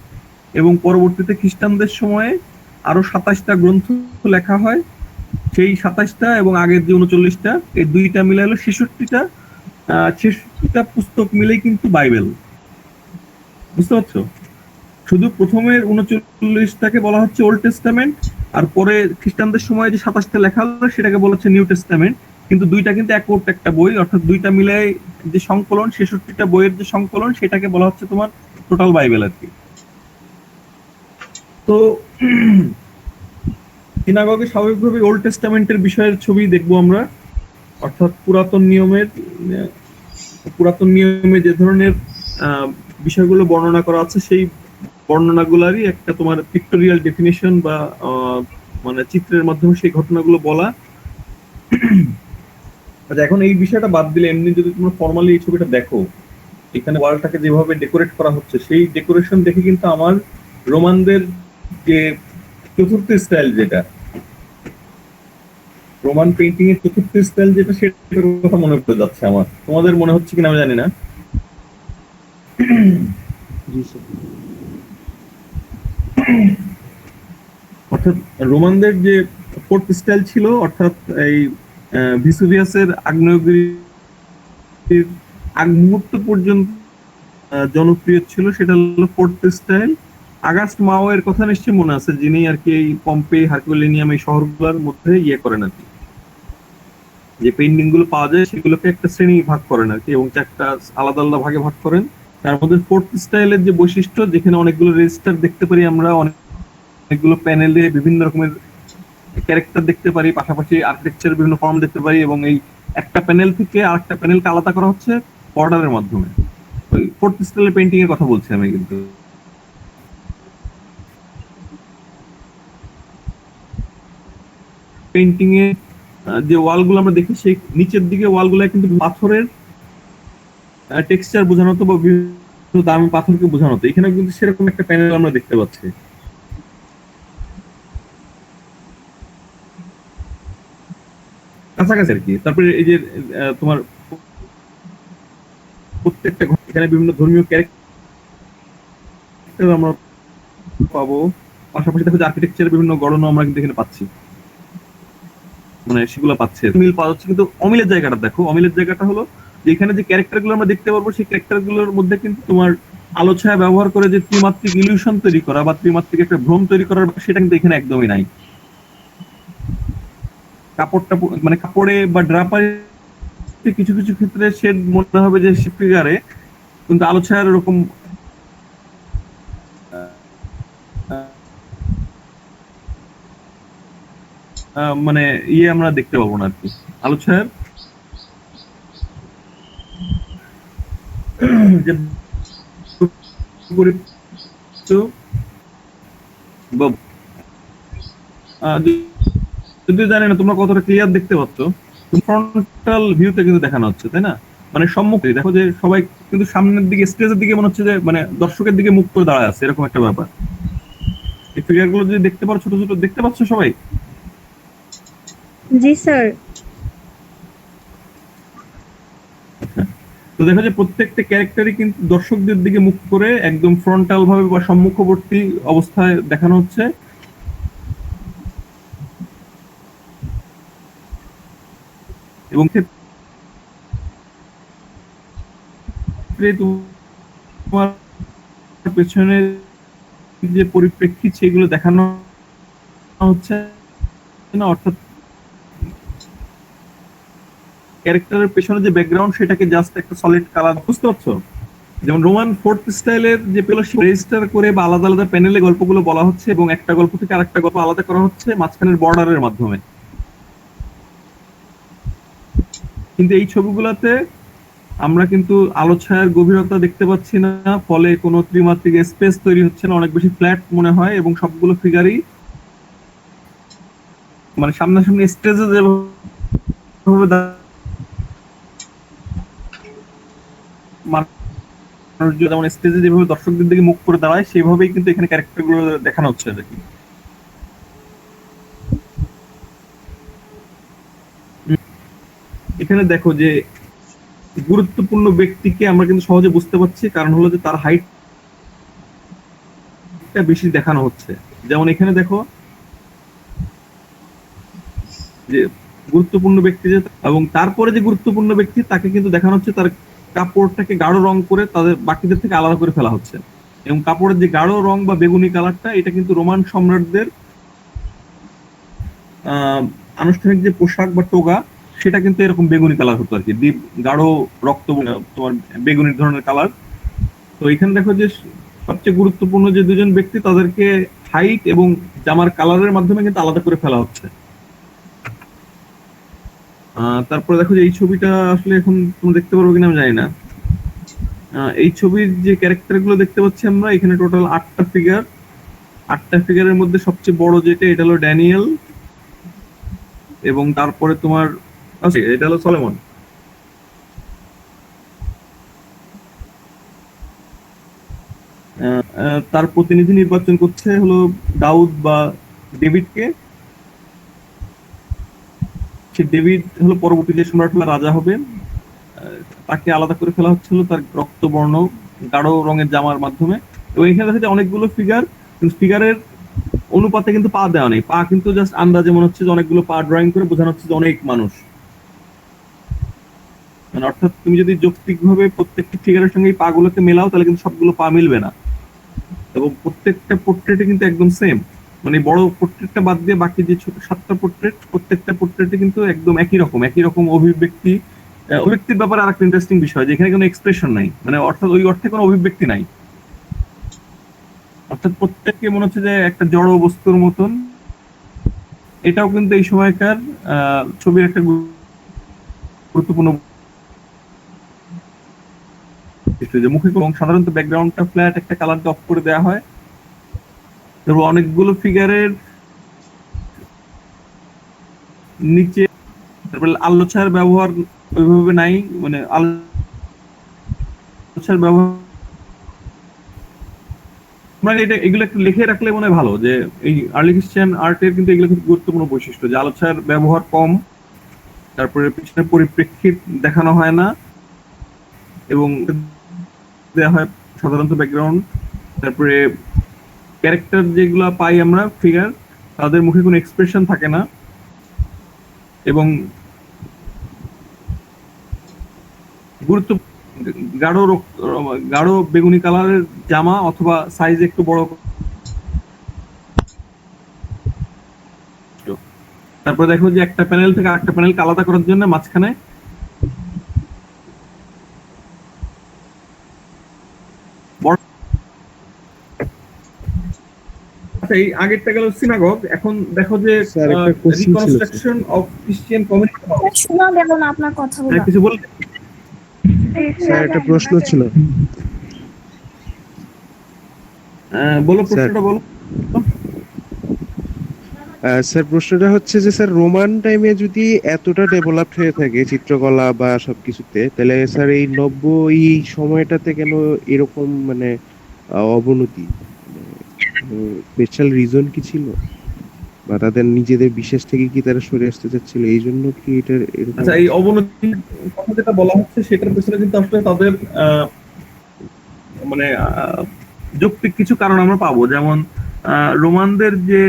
এবং পরবর্তীতে খ্রিস্টানদের সময়ে আরো 27টা গ্রন্থ লেখা হয়। সেই 27টা এবং আগের যে 39টা, এই দুইটা মিলে হলো 66টা পুস্তক মিলেই কিন্তু বাইবেল। বুঝতে পারছো? শুধু প্রথমের 39টাকে বলা হচ্ছে ওল্ড টেস্টামেন্ট, আর পরে খ্রিস্টানদের সময় যে 27টা লেখা হলো, সেটাকে বলা হচ্ছে নিউ টেস্টামেন্ট। কিন্তু দুইটা কিন্তু একটা বই, অর্থাৎ দুইটা মিলে যে সংকলন, 66টা বইয়ের যে সংকলন, সেটাকে বলা হচ্ছে তোমার টোটাল বাইবেল আর কি। তো সিনাগগে স্বাভাবিকভাবে ওল্ড টেস্টামেন্টের বিষয়ের ছবি দেখবো আমরা, অর্থাৎ পুরাতন নিয়মে যে ধরনের বিষয়গুলো বর্ণনা করা আছে, সেই বর্ণনাগুলারই একটা তোমার পিক্টোরিয়াল ডেফিনেশন বা মানে চিত্রের মাধ্যমে সেই ঘটনাগুলো বলা। আচ্ছা, এখন এই বিষয়টা বাদ দিলে, এমনি যদি তোমরা ফর্মালি এই ছবিটা দেখো, এখানে ওয়ালটাকে যেভাবে ডেকোরেট করা হচ্ছে, সেই ডেকোরেশন দেখে কিন্তু আমার রোমানদের যে চতুর্থ স্টাইল, যেটা রোমান পেইন্টিং এর চতুর্থ স্টাইল যেটা, সেটার কথা মনে পড়ে যাচ্ছে আমার। তোমাদের মনে হচ্ছে কিনা আমি জানি না। অর্থাৎ রোমানদের যে ফোর্থ স্টাইল ছিল, অর্থাৎ এই ভিসুভিয়াসের আগ্নেয়গিরির আগ মুহূর্ত পর্যন্ত জনপ্রিয় ছিল, সেটা হলো ফোর্থ স্টাইল। আগাস্ট মাও এর কথা নিশ্চয়ই মনে আছে, যিনি আর কি এই পম্পে, হার্কুলিনিয়াম এই শহরগুলোর মধ্যে ইয়ে করেন আর কি, যে পেইন্টিং গুলো পাওয়া যায় সেগুলোকে একটা শ্রেণী ভাগ করেন আর কি, এবং চারটা আলাদা আলাদা ভাগে ভাগ করেন। তার মধ্যে ফোর্থ স্টাইলের যে বৈশিষ্ট্য, যেখানে অনেকগুলো রেজিস্টার দেখতে পারি আমরা, অনেকগুলো প্যানেলে বিভিন্ন রকমের ক্যারেক্টার দেখতে পারি, পাশাপাশি আর্কিটেকচার বিভিন্ন ফর্ম দেখতে পারি, এবং এই একটা প্যানেল থেকে আরেকটা প্যানেলকে আলাদা করা হচ্ছে বর্ডারের মাধ্যমে। ওই ফোর্থ স্টাইলের পেইন্টিং এর কথা বলছি আমি। কিন্তু পেইন্টিং এ যে ওয়ালগুলো আমরা দেখি, সেই নিচের দিকে ওয়ালগুলো কিন্তু পাথরের টেক্সচার বোঝানো হতো বা বিভিন্ন দামি পাথরকে বোঝানো হতো। এখানে কিন্তু সেরকম একটা প্যানেল আমরা দেখতে পাচ্ছি। কাছাকাছি আর কি। তারপরে এই যে তোমার প্রত্যেকটা ঘর, এখানে বিভিন্ন ধর্মীয় ক্যারেক্টার আমরা পাবো। পাশাপাশি দেখো যে আর্কিটেকচারের বিভিন্ন গড়নও আমরা কিন্তু এখানে পাচ্ছি, মানে সেগুলো পাচ্ছে, মিল পাওয়া যাচ্ছে। কিন্তু অমিলের জায়গাটা দেখো, অমিলের জায়গাটা হলো যে এখানে যে ক্যারেক্টার গুলো আমরা দেখতে পারবো, সেই ক্যারেক্টার গুলোর মধ্যে কিন্তু তোমার আলো ছায়া ব্যবহার করে যে ত্রিমাত্রিক ইলিউশন তৈরি করা বা ত্রিমাত্রিক একটা ভ্রম তৈরি করার, সেটা কিন্তু এখানে একদমই নাই। কাপড়টা মানে কাপড়ে বা ড্রাপারে কিছু কিছু ক্ষেত্রে শেড মনে হবে যে ফিগারে, কিন্তু আলো ছায়ার এরকম মানে আমরা দেখতে পাবো না আর কি। আলো ছায়ার যে যদিও জানি না তোমরা কতটা ক্লিয়ার দেখতে পাচ্ছ, ফ্রন্টাল ভিউতে কিন্তু দেখানো হচ্ছে, তাই না? মানে সম্মুখে দেখো যে সবাই কিন্তু সামনের দিকে, স্টেজের দিকে মনে হচ্ছে যে মানে দর্শকের দিকে মুখ করে দাঁড়ায় আছে, এরকম একটা ব্যাপার। এই ফিগার গুলো যদি দেখতে পারো, ছোট ছোট দেখতে পাচ্ছ সবাই? জি স্যার। তো দেখা যায় প্রত্যেকটা ক্যারেক্টারই কিন্তু দর্শকদের দিকে মুখ করে একদম ফ্রন্টাল ভাবে বা সম্মুখবর্তী অবস্থায় দেখানো হচ্ছে। এবং তোমার পেছনে যে পরিপ্রেক্ষিত সেগুলো দেখানো হচ্ছে না, অর্থাৎ ক্যারেক্টারের পেছনে যে ব্যাকগ্রাউন্ড সেটাকে জাস্ট একটা সলিড কালার, বুঝতে পারছো? যেমন রোমান ফোর্থ স্টাইলের যে ফেলোশিপ রেজিস্টার করে বা আলাদা আলাদা প্যানেলে গল্পগুলো বলা হচ্ছে, এবং একটা গল্প থেকে আরেকটা গল্প আলাদা করা হচ্ছে মাঝখানের বর্ডারের মাধ্যমে। কিন্তু এই ছবিগুলোতে আমরা কিন্তু আলো ছায়ার গভীরতা দেখতে পাচ্ছি না, ফলে কোনো ত্রিমাত্রিক স্পেস তৈরি হচ্ছে না, অনেক বেশি ফ্ল্যাট মনে হয়। এবং সবগুলো ফিগারই মানে সামনাসামনি স্টেজে যেভাবে যেমন স্টেজে যেভাবে দর্শকদের দিকে মুখ করে দাঁড়ায়, সেইভাবেই কিন্তু এখানে ক্যারেক্টার গুলো দেখানো হচ্ছে আর কি। এখানে দেখো যে গুরুত্বপূর্ণ ব্যক্তিকে আমরা কিন্তু সহজে বুঝতে পারছি, কারণ হলো যে তার হাইটটা বেশি দেখানো হচ্ছে। যেমন এখানে দেখো যে গুরুত্বপূর্ণ ব্যক্তি যে, এবং তারপরে যে গুরুত্বপূর্ণ ব্যক্তি তাকে কিন্তু দেখানো হচ্ছে তার কাপড়টাকে গাঢ় রং করে তাদের বাকিদের থেকে আলাদা করে ফেলা হচ্ছে। এবং কাপড়ের যে গাঢ় রং বা বেগুনি কালারটা, এটা কিন্তু রোমান সম্রাটদের আনুষ্ঠানিক যে পোশাক বা টোগা, সেটা কিন্তু এরকম বেগুনি কালার হতো আর কি, ডিপ গাঢ় রক্ত তোমার বেগুনি ধরনের কালার। তো এখানে দেখো যে সবচেয়ে গুরুত্বপূর্ণ যে দুজন ব্যক্তি, তাদেরকে হাইট এবং জামার কালারের মাধ্যমে কিন্তু আলাদা করে ফেলা হচ্ছে। তারপরে দেখো যে এই ছবিটা আসলে এখন তোমরা দেখতে পারবো কিনা আমি জানি না। এই ছবির যে ক্যারেক্টার গুলো দেখতে পাচ্ছি আমরা এখানে, টোটাল 8টা ফিগার। 8টা ফিগারের মধ্যে সবচেয়ে বড় যেটা, এটা হলো ড্যানিয়েল, এবং তারপরে তোমার এটা হলো সলোমন। তার প্রতিনিধি নির্বাচন করছে হলো দাউদ বা ডেভিডকে। সে ডেভিড হলো পরবর্তী যে সম্রাট রাজা হবে, তাকে আলাদা করে ফেলা হচ্ছিল তার রক্তবর্ণ গাঢ় রঙের জামার মাধ্যমে। এবং এখানে দেখা যায় অনেকগুলো ফিগার, কিন্তু ফিগারের অনুপাতে কিন্তু পা দেওয়া নেই, পা কিন্তু জাস্ট আন্দাজে মনে হচ্ছে যে অনেকগুলো পা ড্রয়িং করে বোঝানো হচ্ছে যে অনেক মানুষ। মানে অর্থাৎ তুমি যদি যৌক্তিক ভাবে প্রত্যেকটা ফিগারের সঙ্গে এই পা গুলোকে মেলাও, তাহলে কিন্তু সবগুলো পা মিলবে না, এবং প্রত্যেকটা পোর্ট্রেটে কিন্তু একদম সেম। মানে বড় পোর্ট্রেটটা বাদ দিয়ে বাকি যে ছোট 7টা পোর্ট্রেট, প্রত্যেকটা পোর্ট্রেটে কিন্তু একদম একই রকম অভিব্যক্তি। অভিব্যক্তির ব্যাপারে আরেকটা ইন্টারেস্টিং বিষয়, যেখানে কোনো এক্সপ্রেশন নাই, মানে অর্থাৎ ওই অর্থে কোনো অভিব্যক্তি নাই, অর্থাৎ প্রত্যেককে মনে হচ্ছে যে একটা জড় বস্তুর মতন। এটাও কিন্তু এই সময়কার ছবির একটা গুরুত্বপূর্ণ বিষয়, যে মুখে এবং সাধারণত ব্যাকগ্রাউন্ডটা ফ্ল্যাট, একটা কালারটা অফ করে দেওয়া হয়, এবং অনেকগুলো ফিগারের নিচে তারপরে আলো ছায়ার ব্যবহার ওইভাবে নাই, মানে আলো ছায়ার ব্যবহার মানে এটা এগুলো একটু লিখে রাখলে মনে হয় ভালো, যে এই আর্লি খ্রিস্টান আর্টের কিন্তু এগুলো খুব গুরুত্বপূর্ণ বৈশিষ্ট্য, যে আলো ছায়ার ব্যবহার কম, তারপরে পিছনের পরিপ্রেক্ষিত দেখানো হয় না, এবং দেওয়া হয় সাধারণত ব্যাকগ্রাউন্ড। তারপরে ক্যারেক্টার যেগুলো পাই আমরা ফিগার, তাদের মুখে কোনো এক্সপ্রেশন থাকে না, এবং গুরুত্ব গাঢ় বেগুনি কালারের জামা অথবা সাইজ একটু বড়। তারপরে দেখো যে একটা প্যানেল থেকে আরেকটা প্যানেলকে আলাদা করার জন্য মাঝখানে আচ্ছা, এই আগেরটা গেল সিনাগগ, এখন দেখো যে স্যার একটা কোশ্চেন ছিল রিকনস্ট্রাকশন অফ খ্রিস্টিয়ান কমিউনিটি। শোনা গেল না আপনার কথাগুলো। কিছু বলতে স্যার একটা প্রশ্ন ছিল বলো, প্রশ্নটা বলো। স্যার প্রশ্নটা হচ্ছে যে স্যার রোমান টাইমে যদি এতটা ডেভেলপড হয়ে থাকে চিত্রকলা বা সবকিছুতে, তাহলে স্যার এই এই সময়টাতে কেন এরকম মানে অবনতি, স্পেশাল রিজন কি ছিল, বা তাদের নিজেদের বিশেষ থেকে কি তারা সরে আসতে চাচ্ছিল, এই জন্য কি এটা এরকম? আচ্ছা, এই অবনতির কথা যেটা বলা হচ্ছে সেটার পেছনে কিন্তু আসলে তাদের মানে যৌক্তিক কিছু কারণ আমরা পাবো, যেমন রোমানদের যে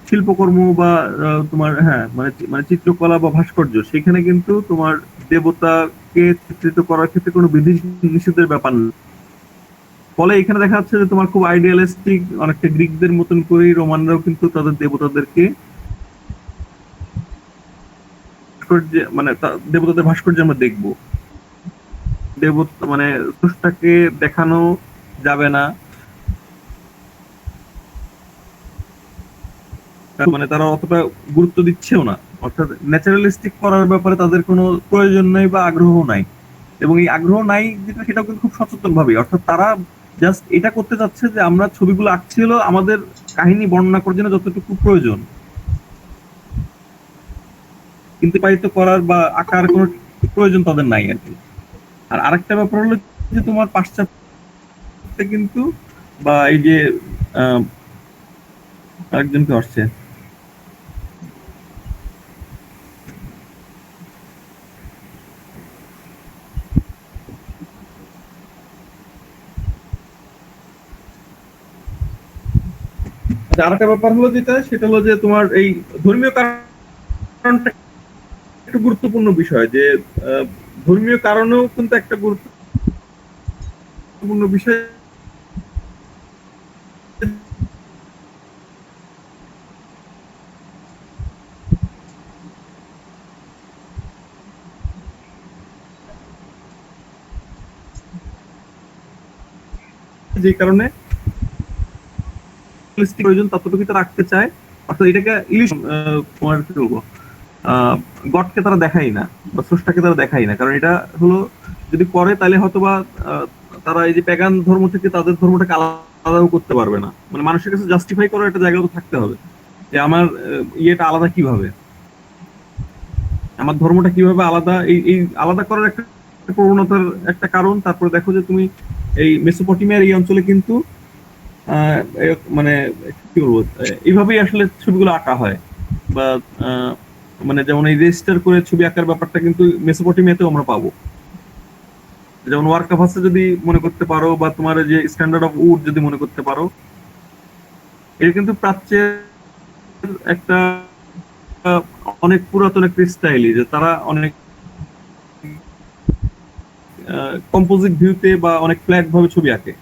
শিল্পকর্ম বা তোমার মানে চিত্রকলা বা ভাস্কর্য, সেখানে কিন্তু তোমার দেবতাকে চিত্রিত করার ক্ষেত্রে কোনো বিধি নিষেধের ব্যাপার নেই। ফলে এখানে দেখা যাচ্ছে যে তোমার খুব আইডিয়ালিস্টিক, অনেকটা গ্রিকদের মতন করেই রোমানরাও কিন্তু তাদের দেবতাদেরকে মানে দেবতাদের ভাস্কর্য আমরা দেখবো। দেবতা মানে স্রষ্টাকে দেখানো যাবে না, মানে তারা অতটা গুরুত্ব দিচ্ছেও না, অর্থাৎ ন্যাচারালিস্টিক করার ব্যাপারে তাদের কোনো প্রয়োজন নাই বা আগ্রহ নাই। এবং এই আগ্রহ নাই যেটা, সেটাও কিন্তু খুব সচেতন ভাবে, অর্থাৎ তারা জাস্ট এটা করতে চাচ্ছে যে আমরা ছবিগুলো আঁকছি হলো আমাদের কাহিনী বর্ণনা করার জন্য যতটুকু প্রয়োজন, কিন্তু পাইত করার বা আঁকার কোনো প্রয়োজন তাদের নাই আর কি। আর আরেকটা ব্যাপার হলো যে তোমার পাশ্চাত্যে কিন্তু, বা এই যে আরেকজনকে আসছে, আচ্ছা, আরেকটা ব্যাপার হলো যেটা, সেটা হলো যে তোমার এই ধর্মীয় কারণটা একটু গুরুত্বপূর্ণ বিষয়, যে ধর্মীয় কারণেও কিন্তু একটা গুরুত্বপূর্ণ বিষয়, যে কারণে প্রয়োজন ততটুকু তারা রাখতে চায়, অর্থাৎ এটাকে ইলিউশন, তোমার কি বলবো, গডকে তারা দেখাই না বা স্রষ্টাকে তারা দেখাই না, কারণ এটা হলো যদি করে তাহলে হয়তো বা তারা এই যে প্যাগান ধর্ম থেকে তাদের ধর্মটাকে আলাদাও করতে পারবে না, মানে মানুষের কাছে জাস্টিফাই করার একটা জায়গা তো থাকতে হবে, যে আমার ইয়েটা আলাদা কিভাবে, আমার ধর্মটা কিভাবে আলাদা, এই আলাদা করার একটা প্রবণতার একটা কারণ। তারপরে দেখো যে তুমি এই মেসোপটেমিয়ার এই অঞ্চলে কিন্তু মানে কি বলবো, এইভাবেই আসলে ছবিগুলো আঁকা হয়, বা মানে যেমন এই রেজিস্টার করে ছবি আঁকার ব্যাপারটা কিন্তু মেসোপটেমিয়াতেও আমরা পাবো, যেমন ওয়ার্কাভাসে যদি মনে করতে পারো, বা তোমার যে স্ট্যান্ডার্ড অফ উড যদি মনে করতে পারো, এটা কিন্তু প্রাচ্যের একটা অনেক পুরাতন একটা স্টাইলই, যে তারা অনেক কম্পোজিট ভিউতে বা অনেক ফ্ল্যাট ভাবে ছবি আঁকে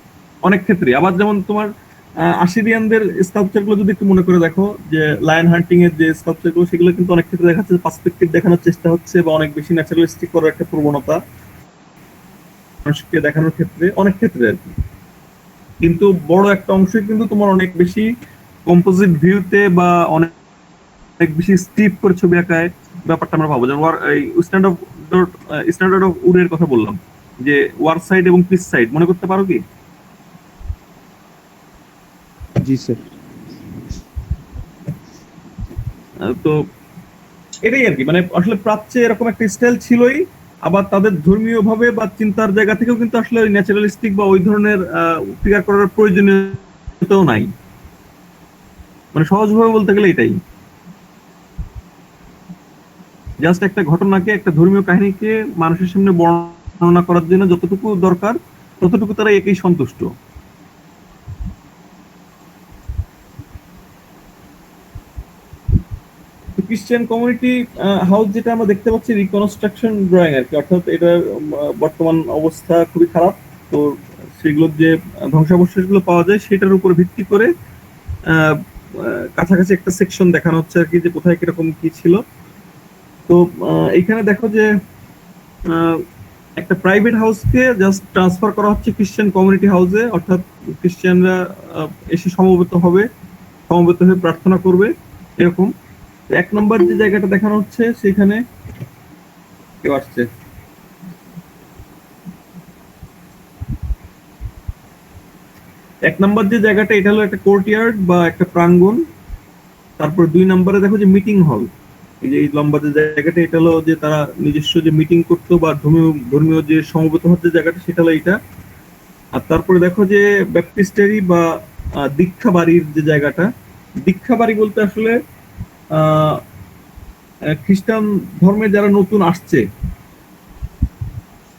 অনেক ক্ষেত্রে। আবার যেমন তোমার আশিরিয়ানদের স্কাল্পচার গুলো যদি একটু মনে করে দেখো, যে লায়ন হান্টিং এর যে স্কাল্পচার গুলো, সেগুলো কিন্তু অনেক ক্ষেত্রে দেখা যাচ্ছে পার্সপেক্টিভ দেখানোর চেষ্টা হচ্ছে, বা অনেক বেশি ন্যাচারালিস্টিক করার একটা প্রবণতা মানুষকে দেখানোর ক্ষেত্রে, অনেক ক্ষেত্রে আর কি। কিন্তু বড় একটা অংশ কিন্তু তোমার অনেক বেশি কম্পোজিট ভিউতে বা অনেক অনেক বেশি স্টিপ করে ছবি আঁকায় ব্যাপারটা আমরা পাবো। যেমন এই স্ট্যান্ডার্ড অফ উডের কথা বললাম, যে ওয়ার সাইড এবং পিস সাইড মনে করতে পারো কি? জি স্যার। তো এটাই আর কি, মানে আসলে প্রাচ্যে এরকম একটা স্টাইল ছিলই, আবার তাদের ধর্মীয় ভাবে বা চিন্তার জায়গা থেকেও কিন্তু আসলে ওই ন্যাচারালিস্টিক বা ওই ধরনের ফিগার করার প্রয়োজনীয়তাও নাই, মানে সহজভাবে বলতে গেলে এটাই। জাস্ট একটা ঘটনাকে, একটা ধর্মীয় কাহিনীকে মানুষের সামনে বর্ণনা করার জন্য যতটুকু দরকার ততটুকু তারা একেই সন্তুষ্ট। ক্রিশ্চিয়ান কমিউনিটি হাউস যেটা আমরা দেখতে পাচ্ছি রিকনস্ট্রাকশন ড্রয়িং আর কি, অর্থাৎ এটা বর্তমান অবস্থা খুবই খারাপ। তো সেগুলোর যে ধ্বংসাবশেষ গুলো পাওয়া যায় সেটার উপর ভিত্তি করে আহ, কাছাকাছি একটা সেকশন দেখানো হচ্ছে আর কি, যে কোথায় কিরকম কি ছিল। তো এইখানে দেখো যে আহ, একটা প্রাইভেট হাউসকে জাস্ট ট্রান্সফার করা হচ্ছে ক্রিশ্চিয়ান কমিউনিটি হাউসে, অর্থাৎ ক্রিশ্চিয়ানরা এসে সমবেত হবে, সমবেত হয়ে প্রার্থনা করবে এরকম। এক নম্বর যে জায়গাটা দেখানো হচ্ছে সেখানে কেউ আসছে, এক নম্বর যে জায়গাটা এটা হলো একটা কোর্টইয়ার্ড বা একটা প্রাঙ্গণ। তারপর 2 নম্বরে দেখো যে মিটিং হল, এই যে এই লম্বা যে জায়গাটা এটা হলো যে তারা নিজস্ব যে মিটিং করতো বা ধর্মীয় যে সমবেত হওয়ার যে জায়গাটা সেটা হলো এটা। আর তারপরে দেখো যে ব্যাপটিস্টারি বা দীক্ষা বাড়ির যে জায়গাটা, দীক্ষা বাড়ি বলতে আসলে আহ খ্রিস্টান ধর্মে যারা নতুন আসছে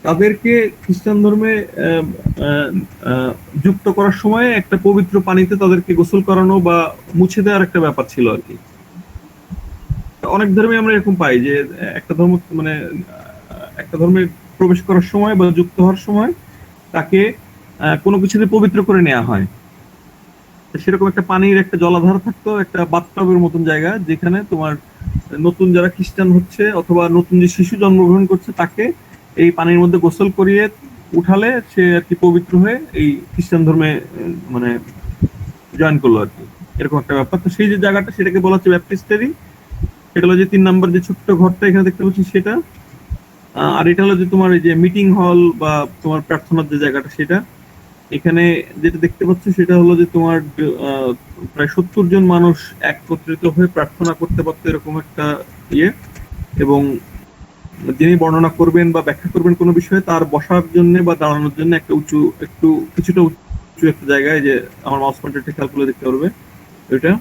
তাদেরকে খ্রিস্টান ধর্মে আহ, আহ, আহ, যুক্ত করার সময় একটা পবিত্র পানিতে তাদেরকে গোসল করানো বা মুছে দেওয়ার একটা ব্যাপার ছিল আর কি। অনেক ধর্মে আমরা এরকম পাই যে একটা ধর্ম মানে একটা ধর্মে প্রবেশ করার সময় বা যুক্ত হওয়ার সময় তাকে কোনো কিছুতে পবিত্র করে নেওয়া হয়। তো সেরকম একটা পানির একটা জলাধার থাকতো, একটা বাথটবের মতন জায়গা, যেখানে তোমার নতুন যারা খ্রিস্টান হচ্ছে অথবা নতুন যে শিশু জন্মগ্রহণ করছে তাকে এই পানির মধ্যে গোসল করিয়ে উঠালে সে আর কি পবিত্র হয়ে এই খ্রিস্টান ধর্মে মানে জয়েন করলো আর কি, এরকম একটা ব্যাপার। তো সেই যে জায়গাটা সেটাকে বলা হচ্ছে ব্যাপটিস্টারি। এটা হলো যে 3 নম্বর যে ছোট্ট ঘরটা এখানে দেখতে পাচ্ছি সেটা। আর এটা হলো যে তোমার এই যে মিটিং হল বা তোমার প্রার্থনার যে জায়গাটা সেটা। এখানে যেটা দেখতে পাচ্ছ সেটা হলো যে তোমার প্রায় 70 জন মানুষ একত্রিত হয়ে প্রার্থনা করতে পারতো, এরকম একটা ইয়ে। এবং যিনি বর্ণনা করবেন বা ব্যাখ্যা করবেন কোনো বিষয়ে তার বসার জন্য বা দাঁড়ানোর জন্য একটা উঁচু, একটু কিছুটা উঁচু একটা জায়গায়, যে আমার মাউস পয়েন্টারটা খেয়াল করে দেখতে পারবে এটা।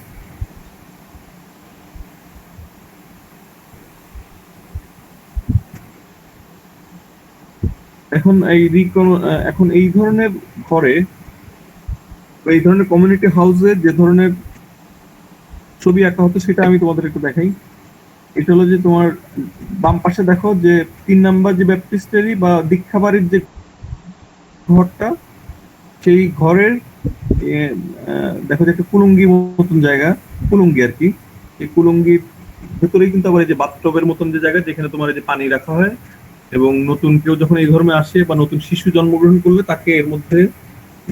এখন এই ধরনের ঘরে, এই ধরনের কমিউনিটি হাউসে যে ধরনের ছবি আঁকা হতো সেটা আমি তোমাদের একটু দেখাই। এটা হলো যে তোমার বাম পাশে দেখো যে 3 নাম্বার যে ব্যাপটিস্টারি বা দীক্ষাবাড়ির যে ঘরটা, সেই ঘরের দেখো যে একটা কুলুঙ্গি মতন জায়গা, কুলুঙ্গি আর কি। এই কুলুঙ্গির ভেতরেই কিন্তু আবার এই যে বাথটবের মতন যে জায়গা যেখানে তোমার এই যে পানি রাখা হয়, এবং নতুন কেউ যখন এই ধর্মে আসে বা নতুন শিশু জন্মগ্রহণ করলে তাকে এর মধ্যে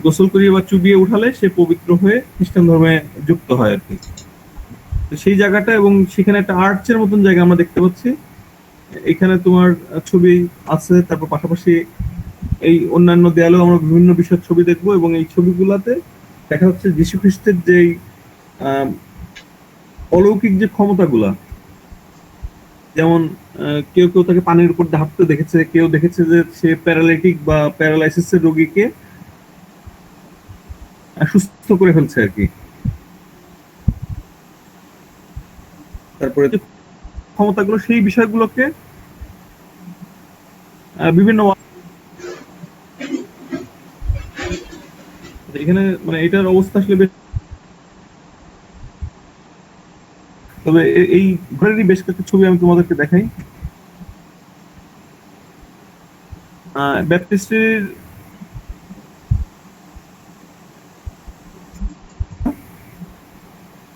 গোসল করিয়ে বা চুবিয়ে উঠালে সে পবিত্র হয়ে খ্রিস্টান ধর্মে যুক্ত হয় আর কি। তো সেই জায়গাটা এবং সেখানে একটা আর্চের মতন জায়গা আমরা দেখতে পাচ্ছি। এখানে তোমার ছবি আছে, তারপর পাশাপাশি এই অন্যান্য দেয়ালেও আমরা বিভিন্ন বিষয়ের ছবি দেখবো, এবং এই ছবিগুলাতে দেখা যাচ্ছে যীশু খ্রিস্টের যেই অলৌকিক যে ক্ষমতাগুলা, যেমন কেউ কেউ তাকে পানির উপর হাঁটতে দেখেছে, কেউ দেখেছে যে সে প্যারালাইটিক বা প্যারালাইসিসের রোগীকে সুস্থ করে ফেলছে আর কি। তারপরে ক্ষমতাগুলো সেই বিষয়গুলোকে বিভিন্ন এখানে মানে এটার অবস্থা আসলে বেশ, তবে এই ঘরেরই বেশ কয়েকটা ছবি আমি তোমাদেরকে দেখাই। ব্যাপটিস্টের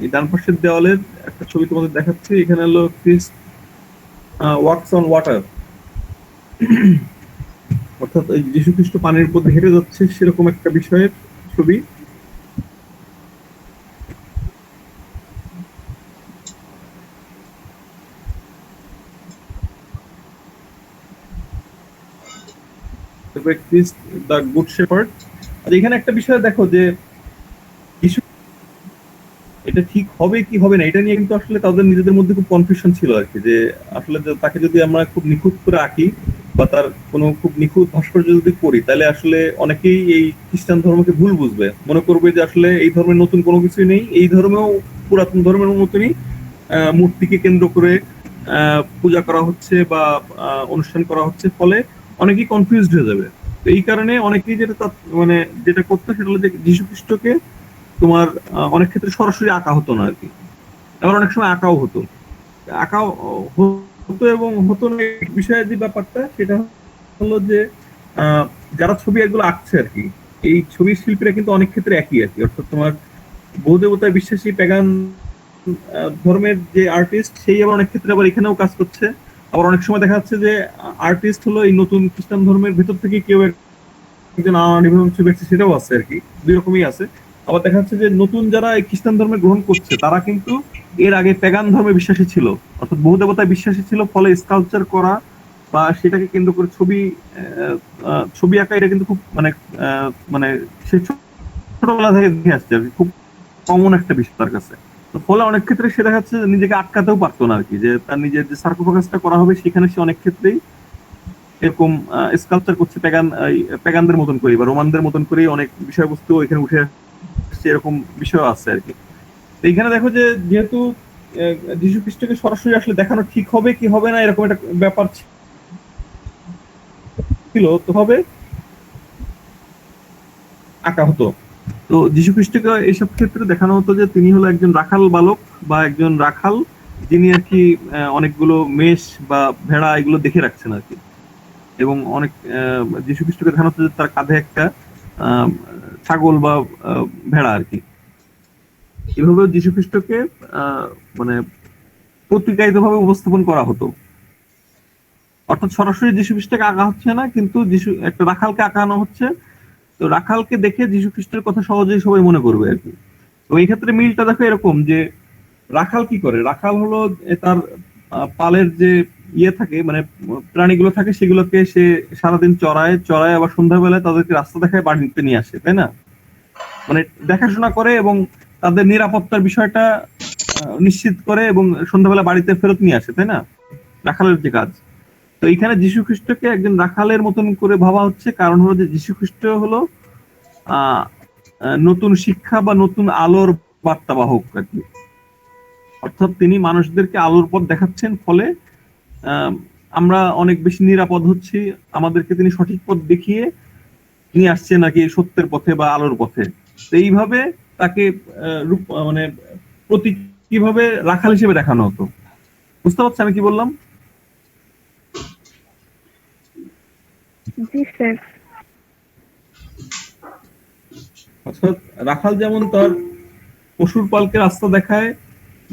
এই ডান পাশের দেওয়ালের একটা ছবি তোমাদের দেখাচ্ছি। এখানে হলো ক্রিস্ট ওয়াকস অন ওয়াটার, অর্থাৎ এই যীশু খ্রিস্ট পানির উপর দিয়ে হেঁটে যাচ্ছে সেরকম একটা বিষয়ের ছবি। তারপরে ক্রিস্ট দ্য গুড শেপার্ড। আর এখানে একটা বিষয় দেখো যে যীশু এটা ঠিক হবে কি হবে না এটা নিয়ে কিন্তু আসলে তাদের নিজেদের মধ্যে খুব কনফিউশন ছিল আর কি, যে আসলে তাকে যদি আমরা খুব নিখুঁত করে আঁকি বা তার কোনো খুব নিখুঁত ভাস্কর্য যদি করি, তাহলে আসলে অনেকেই এই খ্রিস্টান ধর্মকে ভুল বুঝবে, মনে করবে যে আসলে এই ধর্মের নতুন কোনো কিছুই নেই, এই ধর্মেও পুরাতন ধর্মের মতনই মূর্তিকে কেন্দ্র করে পূজা করা হচ্ছে বা অনুষ্ঠান করা হচ্ছে, ফলে অনেকেই কনফিউজড হয়ে যাবে। তো এই কারণে অনেকেই মানে যেটা করতো সেটা হলো যে যীশু খ্রিস্টকে তোমার অনেক ক্ষেত্রে সরাসরি আঁকা হতো না আর কি, আবার অনেক সময় আঁকাও হতো, আঁকাও হতো এবং হতো না। বিষয়ের যে ব্যাপারটা সেটা হলো যে যারা ছবি এগুলো আঁকছে আর কি, এই ছবির শিল্পীরা কিন্তু অনেক ক্ষেত্রে একই আর কি, অর্থাৎ তোমার বহু দেবতায় বিশ্বাসী প্যাগান ধর্মের যে আর্টিস্ট সেই আবার অনেক ক্ষেত্রে আবার এখানেও কাজ করছে। আবার অনেক সময় দেখা যাচ্ছে যে আর্টিস্ট হলো এই নতুন খ্রিস্টান ধর্মের ভেতর থেকে কেউ একজন ছবি আঁকছে, সেটাও আছে আর কি, দুই রকমই আছে। আবার দেখা যাচ্ছে যে নতুন যারা এই খ্রিস্টান ধর্মে গ্রহণ করছে তারা কিন্তু এর আগে প্যাগান ধর্মে বিশ্বাসী ছিল, অর্থাৎ বহু দেবতায় বিশ্বাসী ছিল, ফলে স্কাল্পচার করা বা সেটাকে কেন্দ্র করে ছবি আঁকা এটা কিন্তু খুব মানে মানে সে ছোটবেলা থেকে দেখে আসছে আর কি, খুব কমন একটা বিষয় তার কাছে। তো ফলে অনেক ক্ষেত্রে সে দেখা যাচ্ছে নিজেকে আটকাতেও পারতো না আর কি, যে তার নিজের যে সার্কোফাগাসটা করা হবে সেখানে সে অনেক ক্ষেত্রেই এরকম স্কাল্পচার করছে প্যাগানদের মতন করে বা রোমানদের মতন করেই অনেক বিষয়বস্তু এখানে উঠে আসছে, এরকম বিষয় আছে আর কি। তো এইখানে দেখো যে যেহেতু যীশু খ্রিস্টকে সরাসরি আসলে দেখানো ঠিক হবে কি হবে না এরকম একটা ব্যাপার ছিল, তো হবে আঁকা হতো। তো যীশু খ্রিস্টকে এইসব ক্ষেত্রে দেখানো হতো যে তিনি হলো একজন রাখাল বালক বা একজন রাখাল, যিনি আর কি অনেকগুলো মেষ বা ভেড়া এগুলো দেখে রাখছেন আর কি, এবং অনেক যীশু খ্রিস্টকে দেখানো হতো যে তার কাঁধে একটা ছাগল বা ভেড়া আর কি। এভাবে যীশু খ্রিস্টকে মানে প্রতিকায়িত ভাবে উপস্থাপন করা হতো, অর্থাৎ সরাসরি যীশু খ্রিস্টকে আঁকা হচ্ছে না, কিন্তু একটা রাখালকে আঁকানো হচ্ছে। তো রাখালকে দেখে যীশু খ্রিস্টের কথা সহজেই সবাই মনে করবে আর কি। তো এই ক্ষেত্রে মিলটা দেখো এরকম যে রাখাল কি করে, রাখাল হলো তার পালের যে থাকে মানে প্রাণীগুলো থাকে সেগুলোকে সে সারাদিন চড়ায় আবার সন্ধ্যাবেলায় তাদেরকে রাস্তা দেখায় বাড়িতে নিয়ে আসে, তাই না? মানে দেখাশোনা করে এবং তাদের নিরাপত্তার বিষয়টা নিশ্চিত করে এবং সন্ধ্যাবেলা বাড়িতে ফেরত নিয়ে আসে, তাই না? রাখালের যে কাজ। তো এইখানে যীশু খ্রিস্টকে একজন রাখালের মতন করে ভাবা হচ্ছে, কারণ হলো যে যীশু খ্রিস্ট হলো নতুন শিক্ষা বা নতুন আলোর বার্তাবাহক আর কি, অর্থাৎ তিনি মানুষদেরকে আলোর পথ দেখাচ্ছেন, ফলে আমরা অনেক বেশি নিরাপদ হচ্ছি, আমাদেরকে তিনি সঠিক পথ দেখিয়ে নিয়ে আসছেন নাকি সত্যের পথে বা আলোর পথে। তো এইভাবে তাকে মানে প্রতীক কিভাবে রাখাল হিসেবে দেখানো হতো। বুঝতে পারছি আমি কি বললাম? জি স্যার। অর্থাৎ রাখাল যেমন তার পশুর পালকে রাস্তা দেখায়,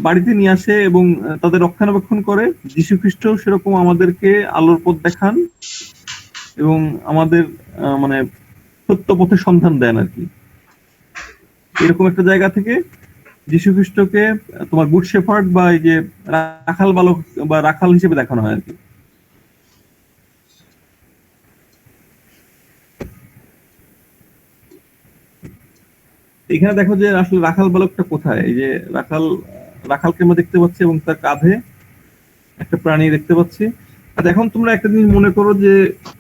বাড়িতে নিয়ে আসে এবং তাদের রক্ষণাবেক্ষণ করে, যীশু খ্রিস্ট সেরকম আমাদেরকে আলোর পথ দেখান এবং আমাদের মানে সত্য পথের সন্ধান দেন আর কি। এরকম একটা জায়গা থেকে যীশু খ্রিস্টকে তোমার গুড শেফার্ড বা এই যে রাখাল বালক বা রাখাল হিসেবে দেখানো হয় আর কি। এখানে দেখো যে আসলে রাখাল বালকটা কোথায়, এই যে রাখালকে আমরা দেখতে পাচ্ছি এবং তার কাঁধে একটা প্রাণী দেখতে পাচ্ছি। আর এখন তোমরা একটা জিনিস মনে করো যে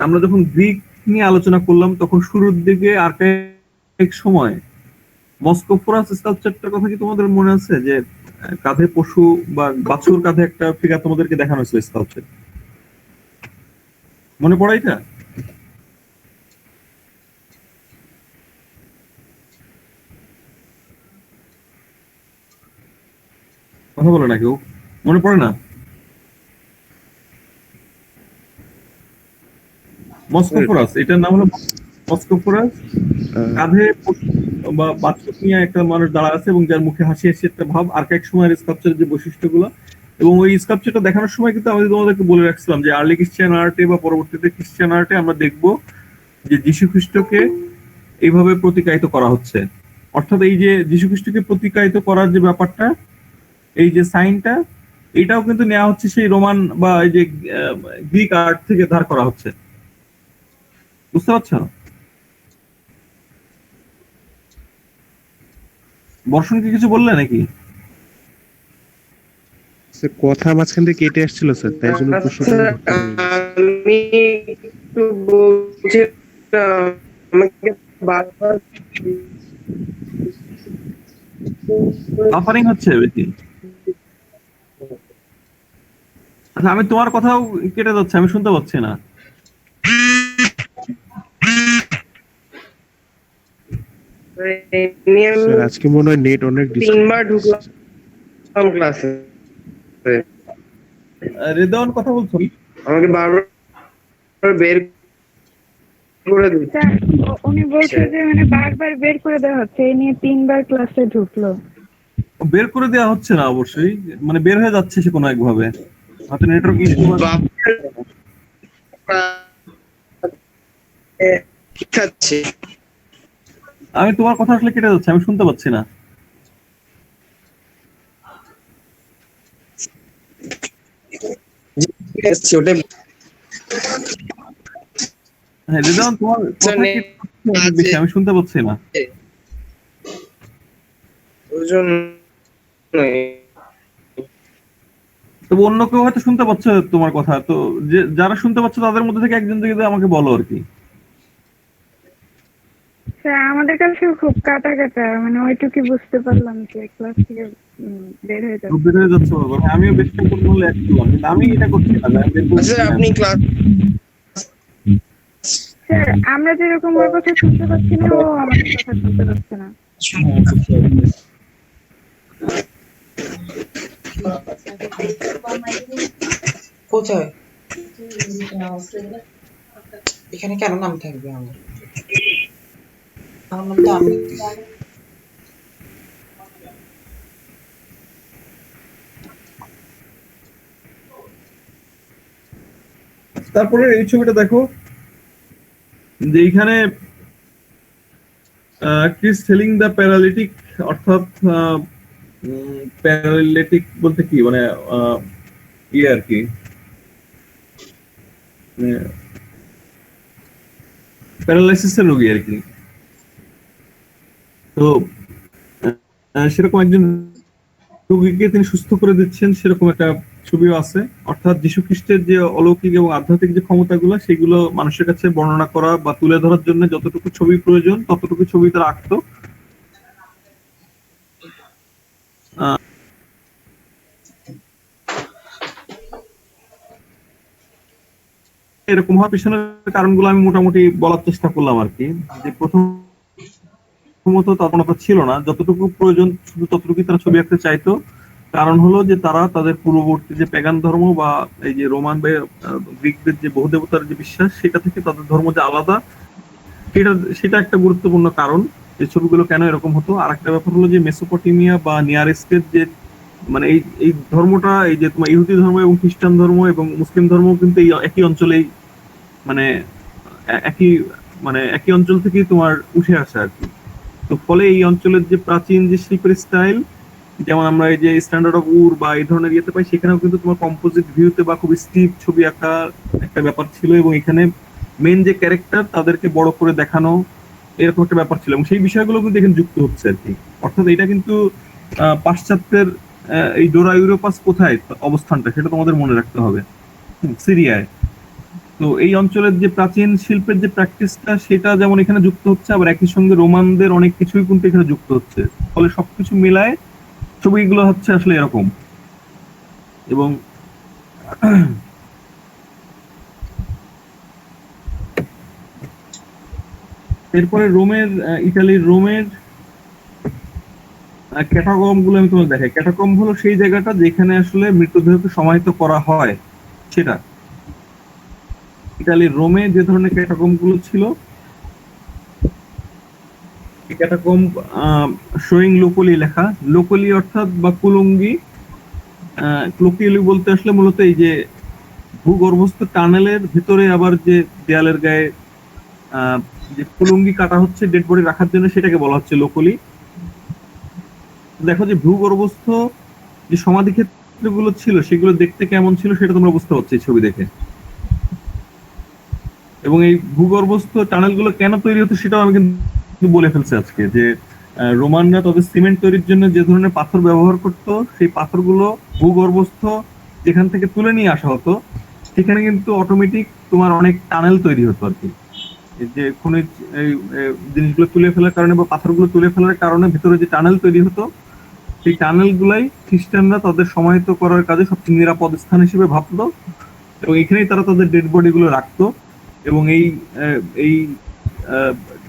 আমরা যখন গ্রিক নিয়ে আলোচনা করলাম তখন শুরুর দিকে আর্কাইক সময় মস্কোফোরাস স্কাল্পচারটার কথা কি তোমাদের মনে আছে, যে কাঁধে পশু বা বাছুর কাঁধে একটা ফিগার তোমাদেরকে দেখানো হয়েছিল স্কাল্পচার, মনে পড়ে এটা? কথা বলে না কেউ, মনে পড়ে না? মস্কোফোরাস, এটার নাম হলো মস্কোফোরাস কাঁধে বা বাচ্চা নিয়ে একটা মানুষ দাঁড়া আছে এবং যার মুখে হাসি হাসি একটা ভাব, আর্কাইক সময়ের স্কাল্পচারের যে বৈশিষ্ট্যগুলো, এবং ওই স্কাল্পচারটা দেখানোর সময় কিন্তু আমি তোমাদেরকে বলে রাখছিলাম যে আর্লি খ্রিস্টান আর্টে বা পরবর্তীতে খ্রিস্টান আর্টে আমরা দেখব যে যীশু খ্রিস্টকে এইভাবে প্রতিকায়িত করা হচ্ছে। অর্থাৎ এই যে যীশু খ্রিস্টকে প্রতিকায়িত করার যে ব্যাপারটা, এই যে সাইনটা, এটাও কিন্তু নেওয়া হচ্ছে সেই রোমান বা এই যে গ্রিক আর্ট থেকে ধার করা হচ্ছে। বুঝতে পারছো? বর্ষণ কি কিছু বললে নাকি? স্যার কথা মাঝখান থেকে কেটে আসছিল স্যার, তাই জন্য প্রশ্নটা আমি ধরতে পারিনি। আমি একটু বলছিলাম, আমাকে বারবার বাফারিং হচ্ছে বেশি। আচ্ছা, আমি তোমার কথাও কেটে যাচ্ছে, আমি শুনতে পাচ্ছি না। স্যার আজকে মনে হয় নেট অনেক ডিস্টার্ব। তিনবার ঢুকলাম ক্লাসে, রেদাওয়ান কথা বলছো? আমাকে বারবার বের করে দিচ্ছে। স্যার উনি বলছে যে মানে বারবার বের করে দেওয়া হচ্ছে, এই নিয়ে 3বার ক্লাসে ঢুকলো। বের করে দেওয়া হচ্ছে না অবশ্যই, মানে বের হয়ে যাচ্ছে সে কোনো একভাবে, হয়তো নেটওয়ার্ক ইস্যু। শিখাচ্ছে, আমি তোমার কথা আসলে কেটে যাচ্ছে, আমি শুনতে পাচ্ছি না। ওটা হ্যাঁ রেদাওয়ান, তোমার কথা কেটে বেশি, আমি শুনতে পাচ্ছি না। ওই জন্য তবে অন্য কেউ হয়তো শুনতে পাচ্ছে তোমার কথা, তো যে যারা শুনতে পাচ্ছে তাদের মধ্যে থেকে একজন যদি আমাকে বলো আর কি। স্যার আমাদের কাছে খুব কাটা কাটা, মানে ওইটুকুই বুঝতে পারলাম যে ক্লাস থেকে বের হয়ে যাবে। বের হয়ে যাচ্ছে বারবার। হ্যাঁ, আমিও বেশ কিছুক্ষণ বললে একটু, কিন্তু আমি এটা করছি না, আমি বের করছি আচ্ছা না। আপনি ক্লাস স্যার আমরা যেরকম ওর কথা শুনতে পাচ্ছি না, ও আমাদের কথা শুনতে পাচ্ছে না। কোথায়? এখানে কেন নাম থাকবে আমার? আমার নাম তো আমি। তারপরে এই ছবিটা দেখো, যে এইখানে ক্রিস হেলিং দ্য প্যারালিটিক, অর্থাৎ প্যারালিটিক বলতে কি মানে ইয়ে আর কি, প্যারালাইসিসের রোগী আর কি। তো সেরকম একজন রোগীকে তিনি সুস্থ করে দিচ্ছেন, সেরকম একটা ছবিও আছে। অর্থাৎ যীশু খ্রিস্টের যে অলৌকিক এবং আধ্যাত্মিক যে ক্ষমতাগুলো, সেগুলো মানুষের কাছে বর্ণনা করা বা তুলে ধরার জন্য যতটুকু ছবি প্রয়োজন ততটুকু ছবি তারা আঁকতো। এরকম হওয়ার পিছনের কারণগুলো আমি মোটামুটি বলার চেষ্টা করলাম আর কি। যে প্রথমত তৎপরতা ছিল না, যতটুকু প্রয়োজন শুধু ততটুকুই তারা ছবি আঁকতে চাইতো। কারণ হলো যে তারা তাদের পূর্ববর্তী যে প্যাগান ধর্ম বা এই যে রোমান বা গ্রিকদের যে বহুদেবতার যে বিশ্বাস, সেটা থেকে তাদের ধর্ম যে আলাদা, সেটা একটা গুরুত্বপূর্ণ কারণ যে ছবিগুলো কেন এরকম হতো। আর একটা ব্যাপার হলো যে মেসোপটেমিয়া বা নিয়ার ইস্টের যে মানে এই ধর্মটা, এই যে তোমার ইহুদি ধর্ম এবং খ্রিস্টান ধর্ম এবং মুসলিম ধর্ম কিন্তু এই একই অঞ্চলেই মানে একই অঞ্চল থেকেই তোমার উঠে আসে আর কি। তো ফলে এই অঞ্চলের যে প্রাচীন যে শিল্পের স্টাইল, যেমন আমরা এই যে স্ট্যান্ডার্ড অফ উর বা এই ধরনের ইয়েতে পাই, সেখানেও কিন্তু তোমার কম্পোজিট ভিউতে বা খুব স্টিপ ছবি আঁকা একটা ব্যাপার ছিল, এবং এখানে মেন যে ক্যারেক্টার তাদেরকে বড় করে দেখানো, এরকম একটা ব্যাপার ছিল, এবং সেই বিষয়গুলো কিন্তু এখানে যুক্ত হচ্ছে আর কি। অর্থাৎ এটা কিন্তু পাশ্চাত্যের এই ডোরা ইউরোপাস কোথায় অবস্থানটা সেটা তোমাদের মনে রাখতে হবে, সিরিয়ায়। তো এই অঞ্চলের যে প্রাচীন শিল্পের যে প্র্যাকটিসটা, সেটা যেমন এখানে যুক্ত হচ্ছে, আবার একই সঙ্গে রোমানদের অনেক কিছুই কিন্তু এখানে যুক্ত হচ্ছে। ফলে সবকিছু মিলায় ছবিগুলো হচ্ছে আসলে এরকম। এবং এরপরে ইটালির রোমের ক্যাটাকম্ব গুলো আমি তোমাকে দেখাই। ক্যাটাকম্ব হলো সেই জায়গাটা যেখানে আসলে মৃতদেহকে সমাহিত করা হয়, সেটা ইটালির রোমে যে ধরনের ক্যাটাকম্ব গুলো ছিল ক্যাটাকম্ব শোয়িং লোকলি লেখা, লোকলি অর্থাৎ বা কুলুঙ্গি। লোকলি বলতে আসলে মূলত এই যে ভূগর্ভস্থ টানেলের ভিতরে আবার যে দেয়ালের গায়ে আহ, যে কুলুঙ্গি কাটা হচ্ছে ডেড বডি রাখার জন্য, সেটাকে বলা হচ্ছে লোকলি। দেখো যে ভূগর্ভস্থ যে সমাধি ক্ষেত্রগুলো ছিল সেগুলো দেখতে কেমন ছিল সেটা তোমরা বুঝতে পারছো এই ছবি দেখে। এবং এই ভূগর্ভস্থ টানেলগুলো কেন তৈরি হতো সেটাও আমি কিন্তু বলে ফেলছি আজকে, যে রোমানরা তাদের সিমেন্ট তৈরির জন্য যে ধরনের পাথর ব্যবহার করত, সেই পাথরগুলো ভূগর্ভস্থ যেখান থেকে তুলে নিয়ে আসা হতো, সেখানে কিন্তু অটোমেটিক তোমার অনেক টানেল তৈরি হতো আর কি। এই যে খনিজ জিনিসগুলো তুলে ফেলার কারণে বা পাথরগুলো তুলে ফেলার কারণে ভিতরে যে টানেল তৈরি হতো, সেই টানেল গুলাই খ্রিস্টানরা তাদের সমাহিত করার কাজে সবচেয়ে নিরাপদ স্থান হিসেবে ভাবতো, এবং এখানেই তারা তাদের ডেড বডি গুলো রাখতো। এবং এই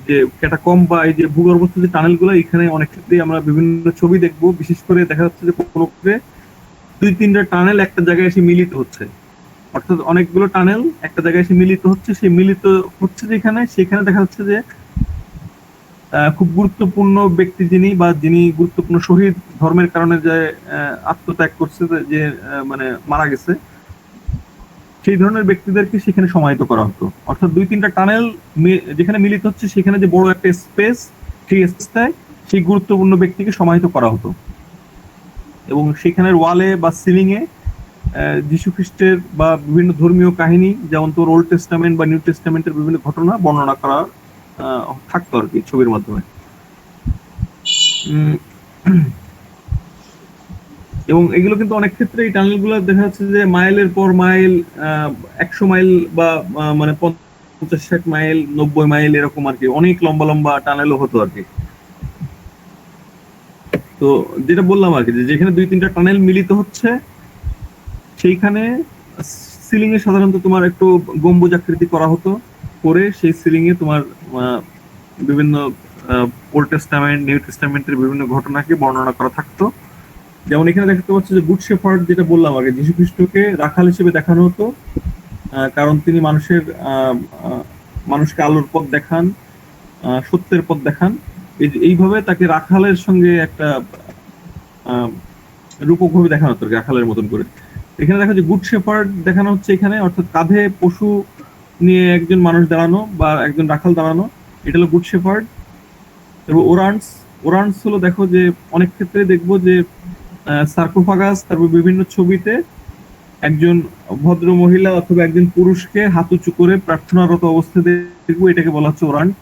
যে ক্যাটাকম্ব বা এই যে ভূগর্ভস্থ যে টানেল গুলো, এখানে অনেক ক্ষেত্রেই আমরা বিভিন্ন ছবি দেখবো, বিশেষ করে দেখা যাচ্ছে যে কোনো দুই তিনটা টানেল একটা জায়গায় এসে মিলিত হচ্ছে, অর্থাৎ অনেকগুলো টানেল একটা জায়গায় এসে মিলিত হচ্ছে। সেই মিলিত হচ্ছে যেখানে, সেখানে দেখা যাচ্ছে যে খুব গুরুত্বপূর্ণ ব্যক্তি যিনি গুরুত্বপূর্ণ শহীদ ধর্মের কারণে যে আত্মত্যাগ করছে, যে মানে মারা গেছে, সেই ধরনের ব্যক্তিদেরকে সেখানে সমাহিত করা হতো। অর্থাৎ দুই তিনটা টানেল যেখানে মিলিত হচ্ছে, সেখানে যে বড় একটা স্পেস, সেই স্পেসটায় সেই গুরুত্বপূর্ণ ব্যক্তিকে সমাহিত করা হতো। এবং সেখানের ওয়ালে বা সিলিং এ যীশু খ্রিস্টের বা বিভিন্ন ধর্মীয় কাহিনী, যেমন তোর ওল্ড টেস্টামেন্ট বা নিউ টেস্টামেন্টের বিভিন্ন ঘটনা বর্ণনা করা থাকতো আর কি ছবির মাধ্যমে। এবং এগুলো কিন্তু অনেক ক্ষেত্রে এই টানেল গুলো দেখা যাচ্ছে যে মাইলের পর মাইল, 100 মাইল বা মানে 50-60 মাইল, 90 মাইল এরকম আর কি, অনেক লম্বা লম্বা টানেলও হতো আর কি। তো যেটা বললাম আর কি, যে যেখানে দুই তিনটা টানেল মিলিত হচ্ছে, সেইখানে সিলিং এ সাধারণত তোমার একটু গম্বুজ আকৃতি করা হতো, করে সেই সিলিং এ তোমার বিভিন্ন ওল্ড টেস্টামেন্ট নিউ টেস্টামেন্টের বিভিন্ন ঘটনাকে বর্ণনা করা থাকতো। যেমন এখানে দেখতে পাচ্ছি যে গুড শেফার্ড, যেটা বললাম আগে, যীশু খ্রিস্টকে রাখাল হিসেবে দেখানো হতো, কারণ তিনি মানুষকে আলোর পথ দেখান, সত্যের পথ দেখান। এইভাবে তাকে রাখালের সঙ্গে একটা রূপকভাবে দেখানো হতো রাখালের মতন করে। এখানে দেখা যায় গুড শেফার্ড দেখানো হচ্ছে এখানে, অর্থাৎ কাঁধে পশু নিয়ে একজন মানুষ দাঁড়ানো বা একজন রাখাল দাঁড়ানো, এটা হলো গুড শেফার্ড। এবং ওরান্স হলো, দেখো যে অনেক ক্ষেত্রে দেখবো যে সার্কোফাগাস, তারপর বিভিন্ন ছবিতে একজন ভদ্র মহিলা অথবা একজন পুরুষকে হাত উঁচু করে প্রার্থনারত অবস্থায় দেখবো, এটাকে বলা হচ্ছে ওরান্ট।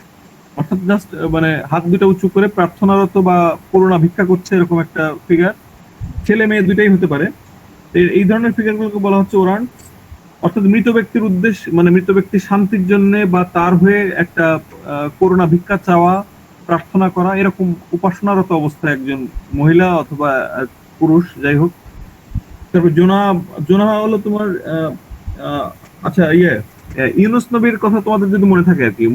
অর্থাৎ জাস্ট মানে হাত দুটো উঁচু করে প্রার্থনারত বা করুণা ভিক্ষা করছে, এরকম একটা ফিগার, ছেলে মেয়ে দুইটাই হতে পারে। এই ধরনের ফিগার গুলোকে বলা হচ্ছে ওরান্ট। অর্থাৎ মৃত ব্যক্তির উদ্দেশ্য, মানে মৃত ব্যক্তির শান্তির জন্য বা তার হয়ে একটা করুণা ভিক্ষা চাওয়া, প্রার্থনা করা, এরকম উপাসনারত অবস্থায় একজন মহিলা অথবা পুরুষ, যাই হোক। তারপর জোনা হলো তোমার আচ্ছা ইউনুস নবীর কথা তোমাদের যদি মনে থাকে আর কি,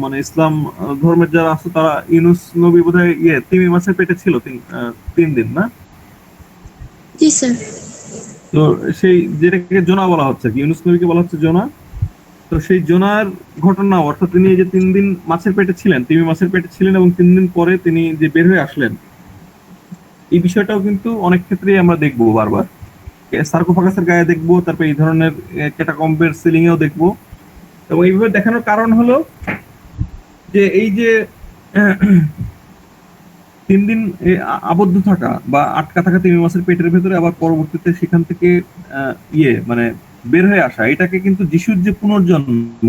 মানে ইসলাম ধর্মের যারা আছে তারা ইউনুস নবী বোধহয় তিমি মাসের পেটে ছিল 3 দিন, না? জি স্যার। তো সেই যেটাকে জোনা বলা হচ্ছে, ইউনুস নবীকে বলা হচ্ছে জোনা। তো সেই জোনার ঘটনা, অর্থাৎ তিনি যে 3 দিন মাছের পেটে ছিলেন, তিমি মাছের পেটে ছিলেন, এবং 3 দিন পরে তিনি যে বের হয়ে আসলেন, এই বিষয়টাও কিন্তু অনেক ক্ষেত্রেই আমরা দেখবো বারবার, সার্কোফাগাসের গায়ে দেখবো, তারপর এই ধরনের ক্যাটাকম্বের সিলিং এও দেখবো। এবং এইভাবে দেখানোর কারণ হলো যে এই যে 3 দিন আবদ্ধ থাকা বা আটকা থাকা তিমি মাছের পেটের ভেতরে, আবার পরবর্তীতে সেখান থেকে মানে বের হয়ে আসা, এটাকে কিন্তু যিশুর যে পুনর্জন্ম,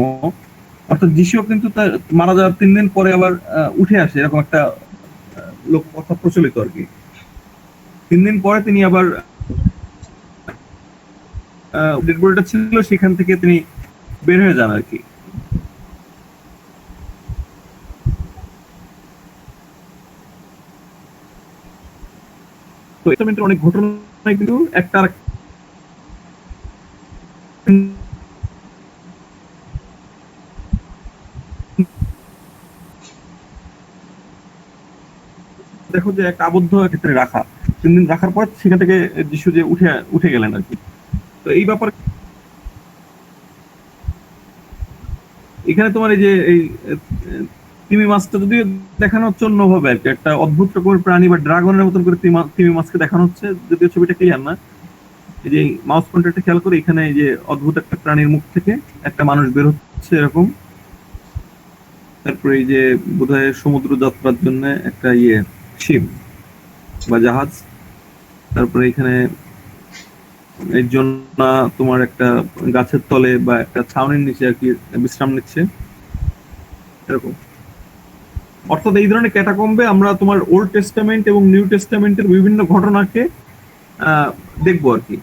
অর্থাৎ যিশু কিন্তু তার মারা যাওয়ার 3 দিন পরে আবার উঠে আসে, এরকম একটা লোক কথা প্রচলিত আর কি। 3 দিন পরে তিনি আবার ডেড বডিটা ছিল সেখান থেকে তিনি বের হয়ে যান আর কি। তো এটা অনেক ঘটনা কিন্তু একটা দেখো যে একটা আবদ্ধ ক্ষেত্রে রাখা, 3 দিন রাখার পর সেখান থেকে যিশু যে উঠে গেলেন আর কি। তো এই ব্যাপারে এখানে তোমার এই যে এই তিমি মাছটা যদি দেখানো হচ্ছে অন্যভাবে আর কি, একটা অদ্ভুত রকমের প্রাণী বা ড্রাগনের মতন করে তিমি মাছকে দেখানো হচ্ছে, যদিও ছবিটা ক্লিয়ার না। এই যে মাউস পয়েন্টারটা খেয়াল করে এখানে এই যে অদ্ভুত একটা প্রাণীর মুখ থেকে একটা মানুষ বের হচ্ছে এরকম। তারপরে এই যে বোধহয় সমুদ্র যাত্রার জন্য একটা শিপ বা জাহাজ। তারপরে এখানে এর জন্য তোমার একটা গাছের তলে বা একটা ছাউনির নিচে আর কি বিশ্রাম নিচ্ছে এরকম। অর্থাৎ এই ধরনের ক্যাটাকম্বে আমরা তোমার ওল্ড টেস্টামেন্ট এবং নিউ টেস্টামেন্টের বিভিন্ন ঘটনাকে দেখবো আর কি।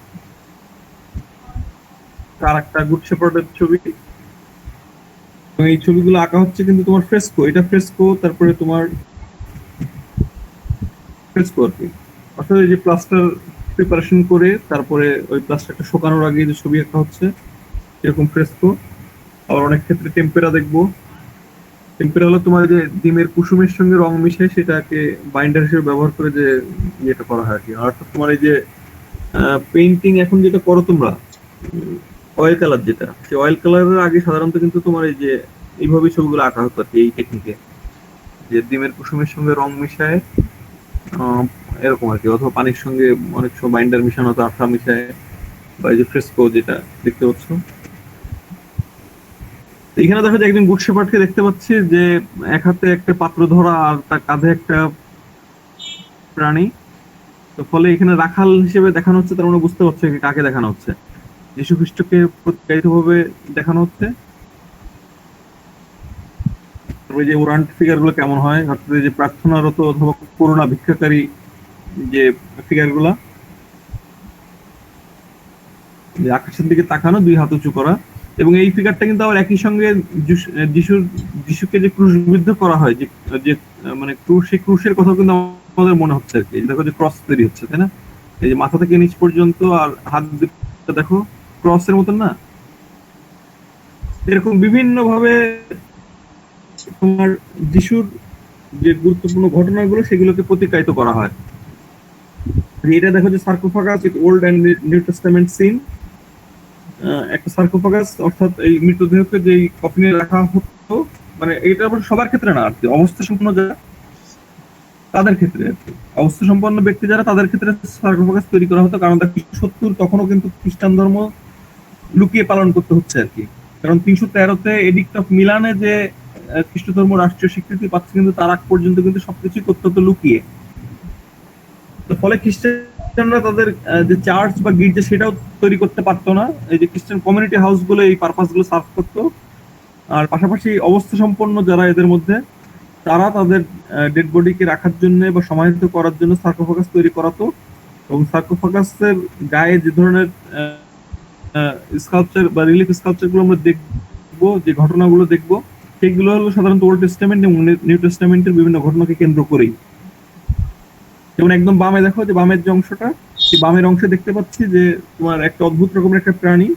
তার একটা গুড শেপার্ডের ছবি, এই ছবিগুলো আঁকা হচ্ছে কিন্তু তোমার ফ্রেস্কো, এটা ফ্রেস্কো। তারপরে তোমার ফ্রেস্কো আর কি, অর্থাৎ এই যে প্লাস্টার প্রিপারেশন করে তারপরে ওই প্লাস্টারটা শুকানোর আগে যে ছবি আঁকা হচ্ছে এরকম ফ্রেস্কো। আবার অনেক ক্ষেত্রে টেম্পেরা দেখবো। টেম্পেরা হলো তোমার যে ডিমের কুসুমের সঙ্গে রং মিশিয়ে সেটাকে বাইন্ডার হিসেবে ব্যবহার করে যে ইয়েটা করা হয় আর কি। অর্থাৎ তোমার এই যে পেইন্টিং এখন যেটা করো তোমরা অয়েল কালার, যেটা সেই অয়েল কালারের আগে সাধারণত কিন্তু তোমার এই যে এইভাবে ছবিগুলো আঁকা হতো আর কি, এই টেকনিকে, যে ডিমের কুসুমের সঙ্গে রং মিশায় এরকম আর কি, অথবা পানির সঙ্গে অনেক সময় বাইন্ডার মিশানো হতো, আঠা মিশায়, বা এই যে ফ্রেস্কো যেটা দেখতে পাচ্ছ। এখানে দেখা যায় একজন গুড শেপার্ডকে দেখতে পাচ্ছি যে এক হাতে একটা পাত্র ধরা আর তার কাঁধে একটা প্রাণী। তো ফলে এখানে রাখাল হিসেবে দেখানো হচ্ছে, তার মানে বুঝতে পারছো কাকে দেখানো হচ্ছে, যীশু খ্রিস্টকে প্রত্যায়িত ভাবে দেখানো হচ্ছে। ওই যে ওরান্ট ফিগার গুলো কেমন হয়, অর্থাৎ যে প্রার্থনারত অথবা করোনা ভিক্ষাকারী যে ফিগার গুলা, যে আকাশের দিকে তাকানো, দুই হাত উঁচু করা। এবং এই ফিগারটা কিন্তু আবার একই সঙ্গে যিশুকে যে ক্রুশবিদ্ধ করা হয়, যে মানে সেই ক্রুশের কথা কিন্তু আমাদের মনে হচ্ছে আর কি। দেখো যে ক্রস তৈরি হচ্ছে, তাই না? এই যে মাথা থেকে নিচ পর্যন্ত আর হাত দুটো দেখো ক্রসের মতন না? এরকম বিভিন্ন ভাবে তোমার যিশুর যে গুরুত্বপূর্ণ ঘটনাগুলো সেগুলোকে প্রতিকায়িত করা হয়। এটা দেখো যে sarcophagus with Old and New Testament scene, একটা সার্কোফাগাস, অর্থাৎ এই মৃতদেহকে যে কফিনে রাখা হতো, মানে এটা সবার ক্ষেত্রে না আর কি, অবস্থা সম্পন্ন যারা তাদের ক্ষেত্রে আর কি, অবস্থা সম্পন্ন ব্যক্তি যারা তাদের ক্ষেত্রে সার্কোফাগাস তৈরি করা হতো। কারণ 370 তখনও কিন্তু খ্রিস্টান ধর্ম লুকিয়ে পালন করতে হচ্ছে আর কি। কারণ 313-তে এডিক্ট অফ মিলানে যে খ্রিস্ট ধর্ম রাষ্ট্রীয় স্বীকৃতি পাচ্ছে, কিন্তু তার আগ পর্যন্ত কিন্তু সবকিছুই করতে হতো লুকিয়ে। তো ফলে খ্রিস্টানরা তাদের যে চার্চ বা গির্জা সেটাও তৈরি করতে পারতো না। এই যে খ্রিস্টান কমিউনিটি হাউস গুলো এই পারপাস গুলো সার্ভ করতো। আর পাশাপাশি অবস্থা সম্পন্ন যারা এদের মধ্যে, তারা তাদের ডেড বডিকে রাখার জন্য বা সমাহিত করার জন্য সার্কোফাগাস তৈরি করাতো। এবং সার্কোফাগাসের গায়ে যে ধরনের স্কাল্পচার বা রিলিফ স্কাল্পচার গুলো আমরা দেখবো, যে ঘটনাগুলো দেখবো, সেগুলো হলো সাধারণত ওল্ড টেস্টামেন্ট এবং নিউ টেস্টামেন্টের বিভিন্ন ঘটনাকে কেন্দ্র করেই। যেমন একদম বামে দেখো, যে বামের যে অংশটা, সেই বামের অংশে দেখতে পাচ্ছি যে তোমার একটা অদ্ভুত রকমের একটা প্রাণী,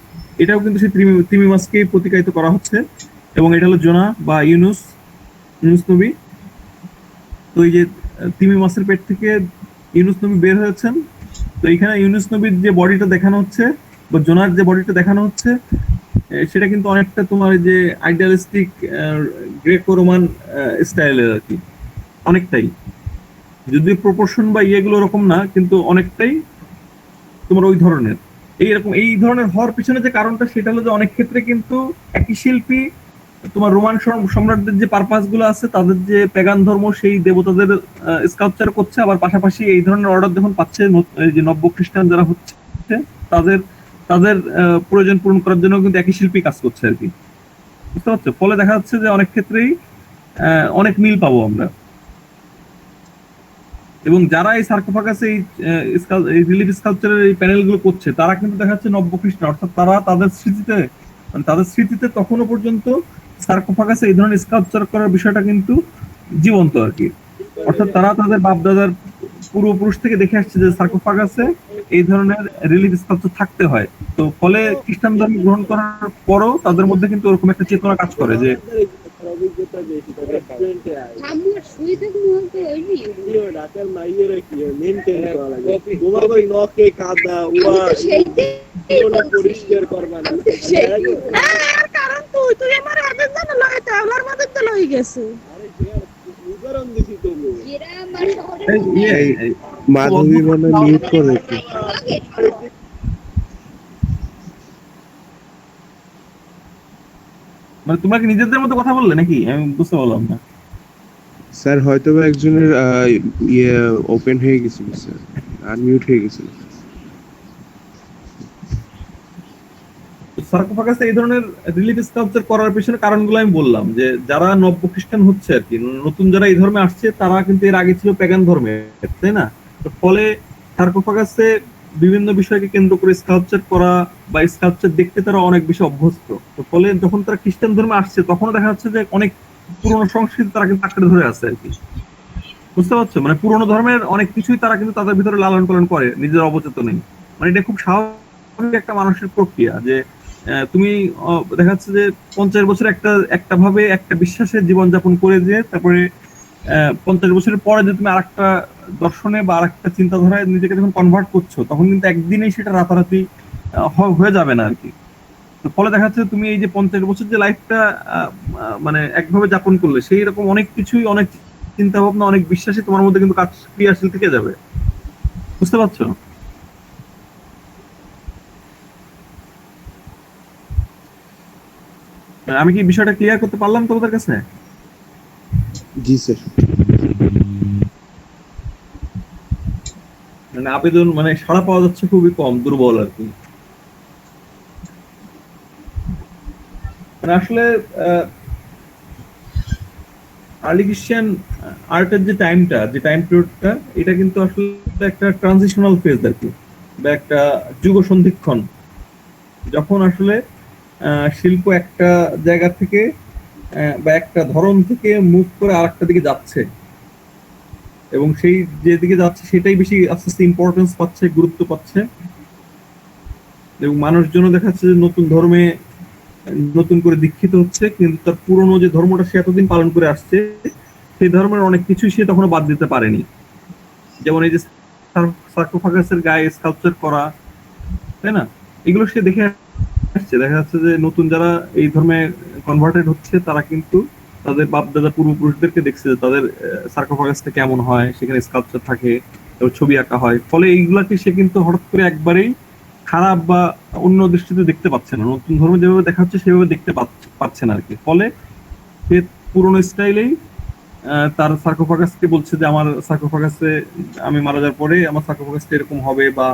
এটাও কিন্তু সেই তিমি মাছকেই প্রতিকায়িত করা হচ্ছে। এবং এটা হলো জোনা বা ইউনুস নবী। তো এই যে তিমি মাছের পেট থেকে ইউনুস নবী বের হয়েছেন। তো এখানে ইউনুস নবীর যে বডিটা দেখানো হচ্ছে বা জোনার যে বডিটা দেখানো হচ্ছে, সেটা কিন্তু অনেকটা তোমার যে আইডিয়ালিস্টিক গ্রেকো রোমান স্টাইলের আর কি, অনেকটাই, যদিও প্রপোর্শন বা ইয়েগুলো ওরকম না, কিন্তু অনেকটাই তোমার ওই ধরনের। এই ধরনের হওয়ার পিছনে যে কারণটা, সেটা হলো যে অনেক ক্ষেত্রে কিন্তু একই শিল্পী তোমার রোমান সম্রাটদের যে পারপাস গুলো আছে, তাদের যে প্যাগান ধর্ম, সেই দেবতাদের স্কাল্পচার করছে, আবার পাশাপাশি এই ধরনের অর্ডার যখন পাচ্ছে যে নব্য খ্রিস্টান যারা হচ্ছে, তাদের প্রয়োজন পূরণ করার জন্য কিন্তু একই শিল্পী কাজ করছে আর কি, বুঝতে পারছো? ফলে দেখা যাচ্ছে যে অনেক ক্ষেত্রেই অনেক মিল পাবো আমরা। এবং যারা এই সার্কোফাগাসে এই রিলিফ স্কাল্পচারের এই প্যানেল গুলো করছে, তারা কিন্তু দেখা যাচ্ছে নব্য খ্রিস্টান, অর্থাৎ তারা তাদের স্মৃতিতে তখনও পর্যন্ত সার্কোফাগাসে এই ধরনের স্কাল্পচার করার বিষয়টা কিন্তু জীবন্ত আর কি। অর্থাৎ তারা তাদের বাপদাদার পূর্বপুরুষ থেকে দেখে আসছে যে সার্কোফাগাসে এই ধরনের রিলিফ স্কাল্পচার থাকতে হয়। তো ফলে খ্রিস্টান ধর্ম গ্রহণ করার পরও তাদের মধ্যে কিন্তু ওরকম একটা চেতনা কাজ করে যে পরিষ্কার করবা না, কারণ তুই আমার আগে জানা লাগে তাহলে আমাদের তো লই গেছে। উদাহরণ দিছি তো এই মাধবী মনে মিউট করে একটু। মানে তোমরা কি নিজেদের মতো কথা বললে নাকি? আমি বুঝতে পারলাম না। স্যার হয়তো বা একজনের ইয়ে ওপেন হয়ে গেছিল স্যার, আনমিউট হয়ে গেছিল। সার্কোফাগাসে এই ধরনের রিলিফ স্কাল্পচার করার পেছনে কারণগুলো আমি বললাম, যে যারা নব্য খ্রিস্টান হচ্ছে আর কি, নতুন যারা এই ধর্মে আসছে, তারা কিন্তু এর আগে ছিল প্যাগান ধর্মে, তাই না? তো ফলে সার্কোফাগাসে বিভিন্ন বিষয়কে কেন্দ্র করে স্কাল্পচার করা বা স্কাল্পচার দেখতে তারা অনেক বেশি অভ্যস্ত। তো ফলে যখন তারা খ্রিস্টান ধর্মে আসছে, তখন দেখা যাচ্ছে যে অনেক পুরনো সংস্কৃতি তারা কিন্তু আঁকড়ে ধরে আছে আর কি। বুঝতে পারছো? মানে পুরনো ধর্মের অনেক কিছুই তারা কিন্তু তাদের ভিতরে লালন পালন করে নিজের অবচেতনেই। মানে এটা খুব স্বাভাবিক একটা মানসিক প্রক্রিয়া যে তুমি দেখা যাচ্ছে যে 50 বছর একটা একটা ভাবে একটা বিশ্বাসের জীবনযাপন করে যে তারপরে 50 বছরের পরে যে তুমি আরেকটা দর্শনে বা আরেকটা চিন্তাধারায় নিজেকে যখন কনভার্ট করছো, তখন কিন্তু একদিনেই সেটা রাতারাতি হয়ে যাবে না আর কি। তো ফলে দেখা যাচ্ছে তুমি এই যে 50 বছর যে লাইফটা মানে একভাবে যাপন করলে, সেই রকম অনেক কিছুই, অনেক চিন্তা ভাবনা, অনেক বিশ্বাসই তোমার মধ্যে কিন্তু কাজ ক্রিয়াশীল থেকে যাবে। বুঝতে পারছো? আমি কি বিষয়টা ক্লিয়ার করতে পারলাম তোমাদের কাছে? জি স্যার। মানে আবেদন, মানে সাড়া পাওয়া যাচ্ছে খুবই কম, দুর্বল আর কি। মানে আসলে আর্লি খ্রিস্টান আর্টের যে টাইমটা, যে টাইম পিরিয়ডটা, এটা কিন্তু আসলে একটা ট্রানজিশনাল ফেজ আর কি, বা একটা যুগ সন্ধিক্ষণ, যখন আসলে শিল্প একটা জায়গা থেকে বা একটা ধরন থেকে মুভ করে আরেকটা দিকে যাচ্ছে, এবং সেই যেদিকে যাচ্ছে সেটাই বেশি আস্তে আস্তে ইম্পর্টেন্স পাচ্ছে, গুরুত্ব পাচ্ছে, এবং মানুষজন দেখা যাচ্ছে যে নতুন ধর্মে নতুন করে দীক্ষিত হচ্ছে, কিন্তু তার পুরনো যে ধর্মটা সে এতদিন পালন করে আসছে, সেই ধর্মের অনেক কিছুই সে তখনো বাদ দিতে পারেনি। যেমন এই যে সার্কোফাগাসের গায়ে স্কাল্পচার করা, তাই না? এগুলো সে দেখে আসছে। দেখা যাচ্ছে যে নতুন যারা এই ধর্মে কনভার্টেড হচ্ছে, তারা কিন্তু তাদের বাপ দাদা পূর্বপুরুষদেরকে দেখছে যে তাদের সার্কোফাগাসটা কেমন হয়, সেখানে স্কাল্পচার থাকে, ছবি আঁকা হয়। ফলে এইগুলাকে সে কিন্তু হঠাৎ করে একবারেই খারাপ বা অন্য দৃষ্টিতে দেখতে পাচ্ছে না, নতুন ধর্ম যেভাবে দেখা হচ্ছে সেভাবে দেখতে পাচ্ছে না আর কি। ফলে সে পুরোনো স্টাইলেই তার সার্কোফাগাসকে বলছে যে আমার সার্কোফাগাসে, আমি মারা যাওয়ার পরে আমার সার্কোফাগাসটা এরকম হবে বা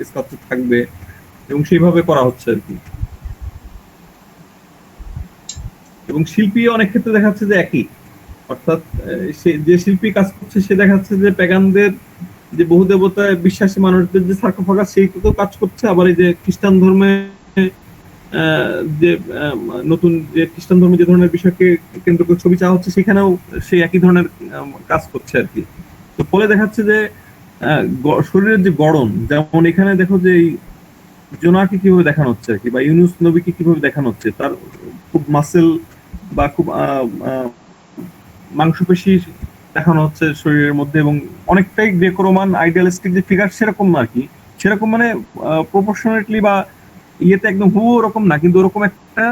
স্কাল্পচার থাকবে, এবং সেইভাবে করা হচ্ছে আর কি। এবং শিল্পী অনেক ক্ষেত্রে দেখা যাচ্ছে যে একই, অর্থাৎ সে যে শিল্পী কাজ করছে, সে দেখা যাচ্ছে যে প্যাগানদের যে বহু দেবতায় বিশ্বাসী মানুষদের যে সার্কোফাগাস, সেইটাতেও কাজ করছে। আবার এই যে খ্রিস্টান ধর্মে যে নতুন যে খ্রিস্টান ধর্মে যে ধরনের বিষয়কে কেন্দ্র করে ছবি চাওয়া হচ্ছে, সেখানেও সেই একই ধরনের কাজ করছে আর কি। তো ফলে দেখা যাচ্ছে যে শরীরের যে গড়ন, যেমন এখানে দেখো যে এই জোনাকে কিভাবে দেখানো হচ্ছে আর কি, বা ইউনুস নবীকে কিভাবে দেখানো হচ্ছে, তার খুব মাসেল বা খুব মাংসপেশি দেখানো হচ্ছে শরীরের মধ্যে, এবং অনেকটাই গ্রেকো রোমান আইডিয়ালিস্টিক যে ফিগার, সেরকম আর কি। সেরকম মানে প্রপোর্শনেটলি বা ইয়েতে একদম হুবহু ওরকম না, কিন্তু ওরকম একটা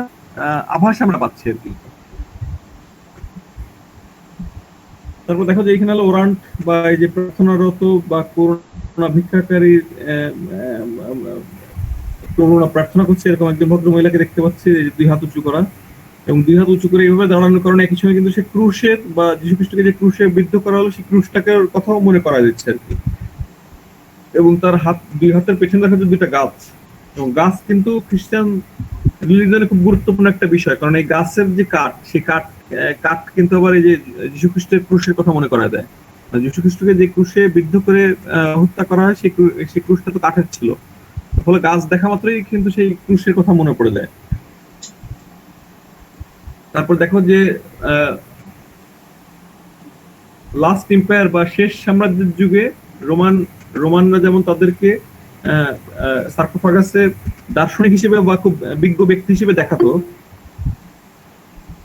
আভাস আমরা পাচ্ছি আর কি। তারপর দেখো যে এখানে হলো ওরান্ট, বা এই যে প্রার্থনারত বা করোনা ভিক্ষাকারী করোনা প্রার্থনা করছে, এরকম একজন ভদ্র মহিলাকে দেখতে পাচ্ছি, দুই হাত উঁচু করা, এবং দুই হাত উঁচু করে এইভাবে দাঁড়ানোর কারণে একই সময় কিন্তু সে ক্রুশের, বা যীশু খ্রিস্টকে যে ক্রুশে বিদ্ধ করা হলো, সেই ক্রুশটাকে কথাও মনে করা দিচ্ছে আর কি। এবং তার হাত, দুই হাতের পেছনে দেখা যাচ্ছে দুইটা গাছ, এবং গাছ কিন্তু খ্রিস্টান রিলিজনে খুব গুরুত্বপূর্ণ একটা বিষয়, কারণ এই গাছের যে কাঠ, সেই কাঠ কিন্তু আবার এই যে যীশু খ্রিস্টের ক্রুশের কথা মনে করা দেয়। যীশু খ্রিস্টকে যে ক্রুশে বিদ্ধ করে হত্যা করা হয়, সেই ক্রুশটা তো কাঠের ছিল, ফলে গাছ দেখা মাত্রই কিন্তু সেই ক্রুশের কথা মনে পড়ে যায়। তারপর দেখো যে লাস্ট এম্পায়ার বা শেষ সাম্রাজ্যের যুগে রোমানরা যেমন তাদেরকে সার্কোফাগাসে দার্শনিক হিসেবে বা খুব বিজ্ঞ ব্যক্তি হিসেবে দেখাতো,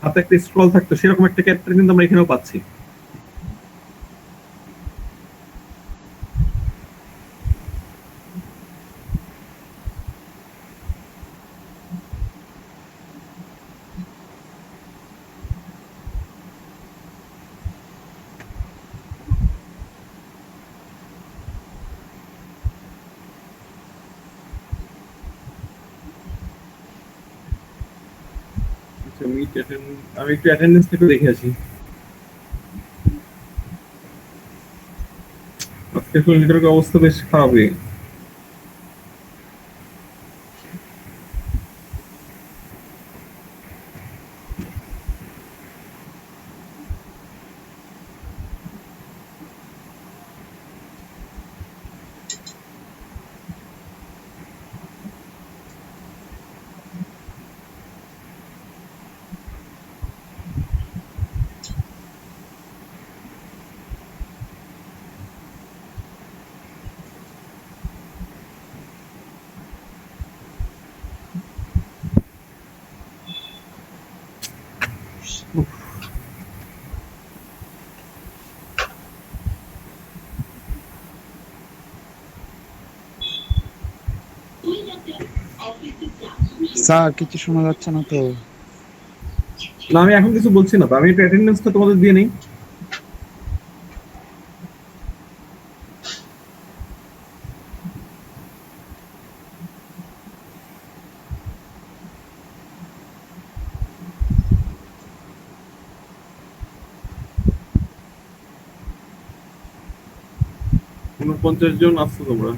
হাতে একটা স্ক্রল থাকতো, সেরকম একটা ক্যারেক্টার কিন্তু আমরা এখানেও পাচ্ছি। আমি একটু অ্যাটেন্ডেন্স থেকে দেখে আসি। আজকে শরীরের অবস্থা বেশ খারাপই। স্যার কিছু শোনা যাচ্ছে না তো। না আমি এখন কিছু বলছি না, তো আমি একটু অ্যাটেন্ডেন্সটা তোমাদের দিয়ে নেই। ঊনপঞ্চাশ জন আসছো তোমরা।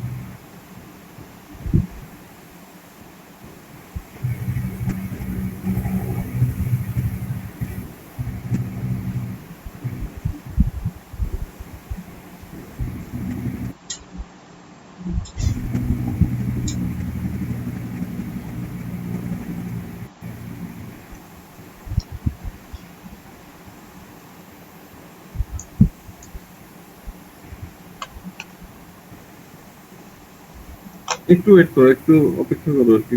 একটু ওয়েট করো, একটু অপেক্ষা করো আর কি।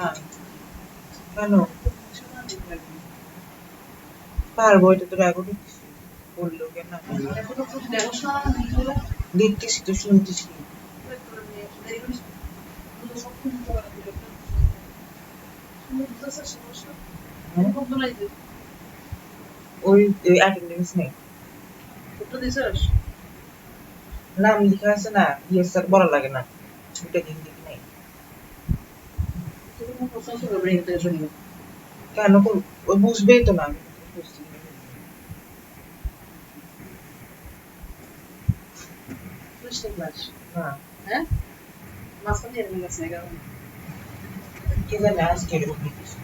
না কেন পারবো, এটা তো রেকর্ডিং বললো কেন দেখতেছি তো, শুনতেছি। ওই অ্যাটেন্ডেন্স নেই, নাম লেখা আছে না, ইয়েস স্যার বলা লাগে না, ওটা দিন দিক নেই কেন, ওই বুঝবেই তো না। আমি বুঝছি হ্যাঁ কি জানি আজকে এরকম দেখেছি।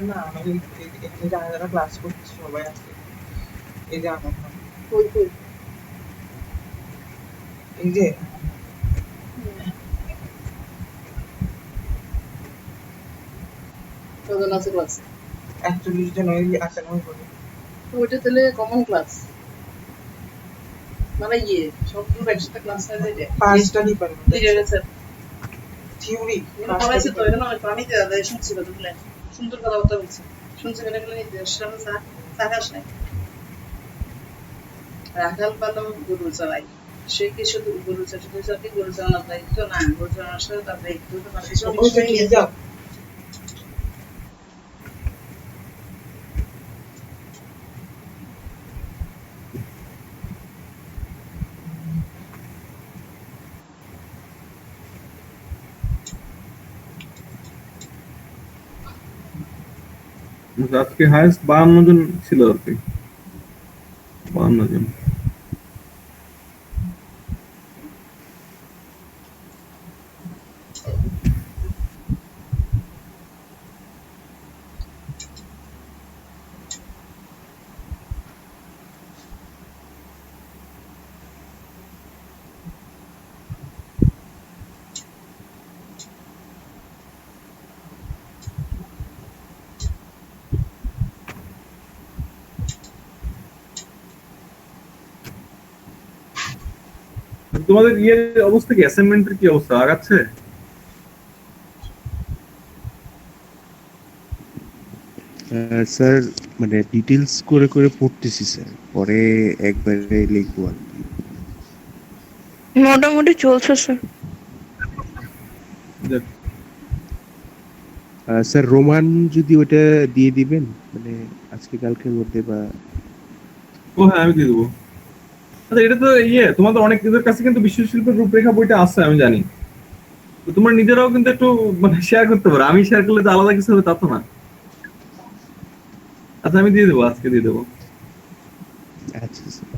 না আমাদের যারা যারা ক্লাস করছে সবাই আছে, এই যে আমার নাম, এই যে ক্লাস 41 জন ওই আছে না, ওই করে ওইটা তাহলে কমন ক্লাস মানে ইয়ে সবগুলো একসাথে ক্লাস হয়ে যায়। 5টা ডিপার্টমেন্ট স্যার থিওরি পড়াইছে তো, এটা না আমি দাদা শুনছি কথা বলে সুন্দর কথাবার্তা বলছে, শুনছি এটা গেলে সামনে সাহাস নাই রাখাল পালন গরু চালাই, সে কি শুধু গরু চাষি গরু চালানোর দায়িত্ব না, গরু চালানোর সাথে তার দায়িত্ব তো পাশে যাও। আজকে হাইয়েস্ট 52 জন ছিল আর কি, 52 জন। তোমাদের ইয়ের অবস্থা কি, অ্যাসাইনমেন্টের কি অবস্থা, আগাচ্ছে? স্যার মানে ডিটেলস করে করে পড়তেছি স্যার, পরে একবারে লিখবো আর কি। মোটামুটি চলছে স্যার। যাক, স্যার রোমান যদি ওটা দিয়ে দিবেন মানে আজকে কালকের মধ্যে বা ও হ্যাঁ আমি দিয়ে দেবো। আচ্ছা এটা তো ইয়ে, তোমাদের অনেকদের কাছে কিন্তু বিশ্বশিল্পের রূপরেখা বইটা আছে আমি জানি, তো তোমরা নিজেরাও কিন্তু একটু মানে শেয়ার করতে পারো। আমি শেয়ার করলে তো আলাদা কিছু হবে তা তো না। আচ্ছা আমি দিয়ে দেবো, আজকে দিয়ে দেবো। আচ্ছা স্যার।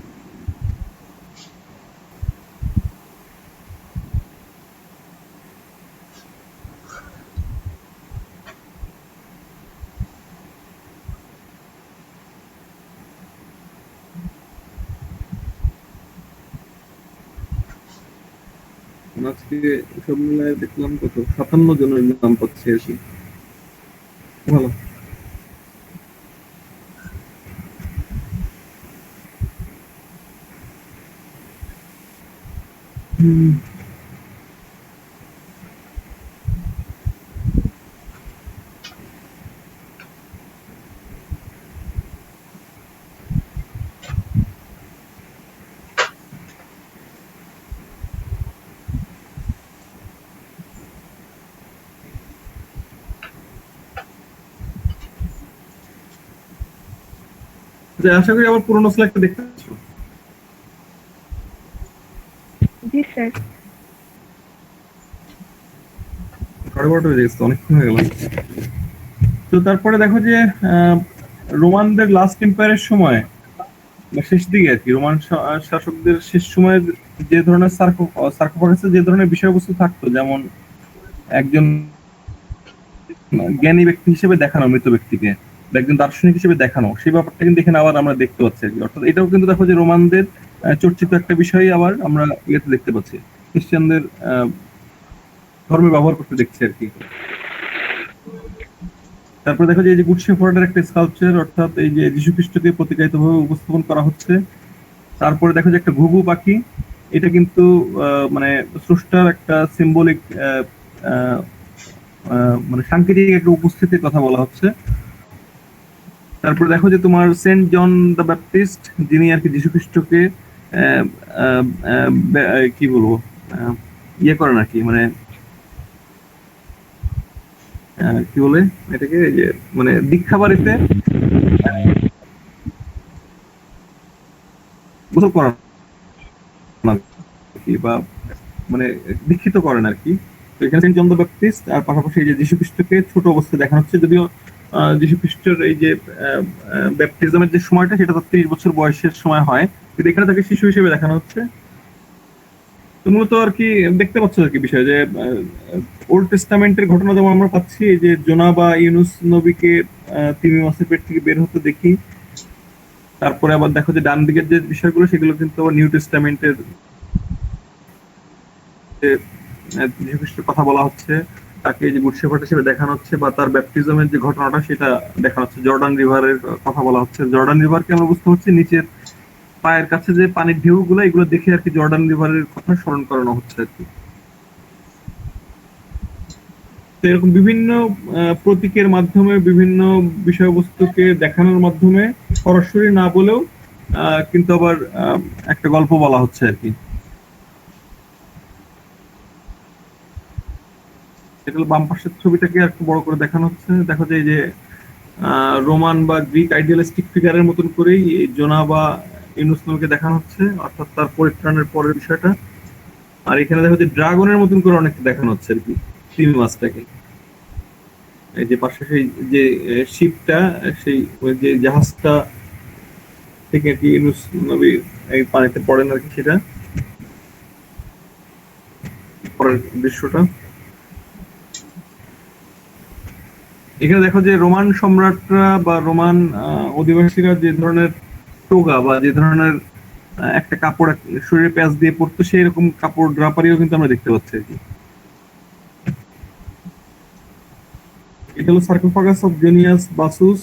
আজকে সব মিলায় দেখলাম কত 57 জনের নাম পাচ্ছে আর কি, ভালো। হুম, আশা করি আবার পুরোনো স্লাইডটা দেখতে পাচ্ছ। জি স্যার। 12:30 বেজে গেছে, অনেকক্ষণ হয়ে গেল। তো তারপরে দেখো যে রোমানদের লাস্ট এম্পায়ারের সময় বা শেষ দিকে আর কি, রোমান শাসকদের শেষ সময়ে যে ধরনের সার্কোফাগাসে যে ধরনের বিষয়বস্তু থাকতো, যেমন একজন জ্ঞানী ব্যক্তি হিসেবে দেখানো মৃত ব্যক্তিকে, বা একজন দার্শনিক হিসেবে দেখানো, সেই ব্যাপারটা কিন্তু এখানে আবার আমরা দেখতে পাচ্ছি আর কি। অর্থাৎ এটাও কিন্তু দেখো যে রোমানদের চর্চিত একটা বিষয় আবার আমরা ইয়েতে দেখতে পাচ্ছি, খ্রিস্টানদের ধর্মে ব্যবহার করতে দেখছি আর কি। তারপরে দেখো যে এই যে গুড শেফার্ডের একটা স্কাল্পচার, অর্থাৎ এই যে যীশু খ্রিস্টকে প্রতিকায়িতভাবে উপস্থাপন করা হচ্ছে। তারপরে দেখো যে একটা ঘুঘু পাখি, এটা কিন্তু মানে স্রষ্টার একটা সিম্বলিক মানে সাংকেতিক একটা উপস্থিতির কথা বলা হচ্ছে। তারপরে দেখো যে তোমার সেন্ট জন দ্য ব্যাপটিস্ট, যিনি আর কি যীশু খ্রিস্টকে কি বলবো ইয়ে করেন আর কি, মানে কি বলে এটাকে, যে মানে দীক্ষা বাড়িতে গোসল করান আর কি, বা মানে দীক্ষিত করেন আর কি। তো এখানে সেন্ট জন দ্য ব্যাপটিস্ট, আর পাশাপাশি এই যে যীশু খ্রিস্টকে ছোট অবস্থায় দেখানো হচ্ছে। যদিও যীশু খ্রিস্টের এই যে ব্যাপটিজমের যে সময়টা, সেটা তার 30 বছর বয়সের সময় হয়, কিন্তু এখানে তাকে শিশু হিসেবে দেখানো হচ্ছে। তো মূলত আর কি দেখতে পাচ্ছ আর কি বিষয়, যে ওল্ড টেস্টামেন্টের ঘটনা যেমন আমরা পাচ্ছি, এই যে জোনা বা ইউনুস নবীকে তিমি মাছের পেট থেকে বের হতে দেখি। তারপরে আবার দেখো যে ডান দিকের যে বিষয়গুলো, সেগুলো কিন্তু আবার নিউ টেস্টামেন্টের যীশু খ্রিস্টের কথা বলা হচ্ছে, তাকে যে গুড শেফার্ড হিসেবে দেখানো হচ্ছে, বা তার ব্যাপটিজমের যে ঘটনাটা সেটা দেখানো হচ্ছে। জর্ডান রিভারের কথা বলা হচ্ছে, জর্ডান রিভারকে আমরা বুঝতে পারছি নিচের পায়ের কাছে যে পানির ঢেউগুলো, এগুলো দেখে আর কি জর্ডান রিভারের কথা স্মরণ করানো হচ্ছে আর কি। তো এরকম বিভিন্ন প্রতীকের মাধ্যমে, বিভিন্ন বিষয়বস্তুকে দেখানোর মাধ্যমে সরাসরি না বলেও কিন্তু আবার একটা গল্প বলা হচ্ছে আর কি। এটা বাম পাশের ছবিটাকে একটু বড় করে দেখানো হচ্ছে। দেখো যে এই যে রোমান বা গ্রিক আইডিয়ালিস্টিক ফিগারের মতন করেই জোনা বা ইউনুস নবীকে দেখানো হচ্ছে, অর্থাৎ তার পরিত্রাণের পরের বিষয়টা। আর এখানে দেখো যে ড্রাগনের মতন করে অনেকটা দেখানো হচ্ছে আর কি, তিমি মাছটাকে। এই যে পাশে সেই যে শিপটা, সেই ওই যে জাহাজটা থেকে আর কি ইউনুস নবী এই পানিতে পড়েন আর কি, সেটা পরের দৃশ্যটা। এখানে দেখো যে রোমান সম্রাটরা বা রোমান অধিবাসীরা যে ধরনের টোগা বা যে ধরনের একটা কাপড় শরীরে প্যাচ দিয়ে পড়তো, সেই রকম কাপড় ড্রাপারিও কিন্তু আমরা দেখতে পাচ্ছি আর কি। এটা হলো সার্কোফাগাস অফ জুনিয়াস বাসুস।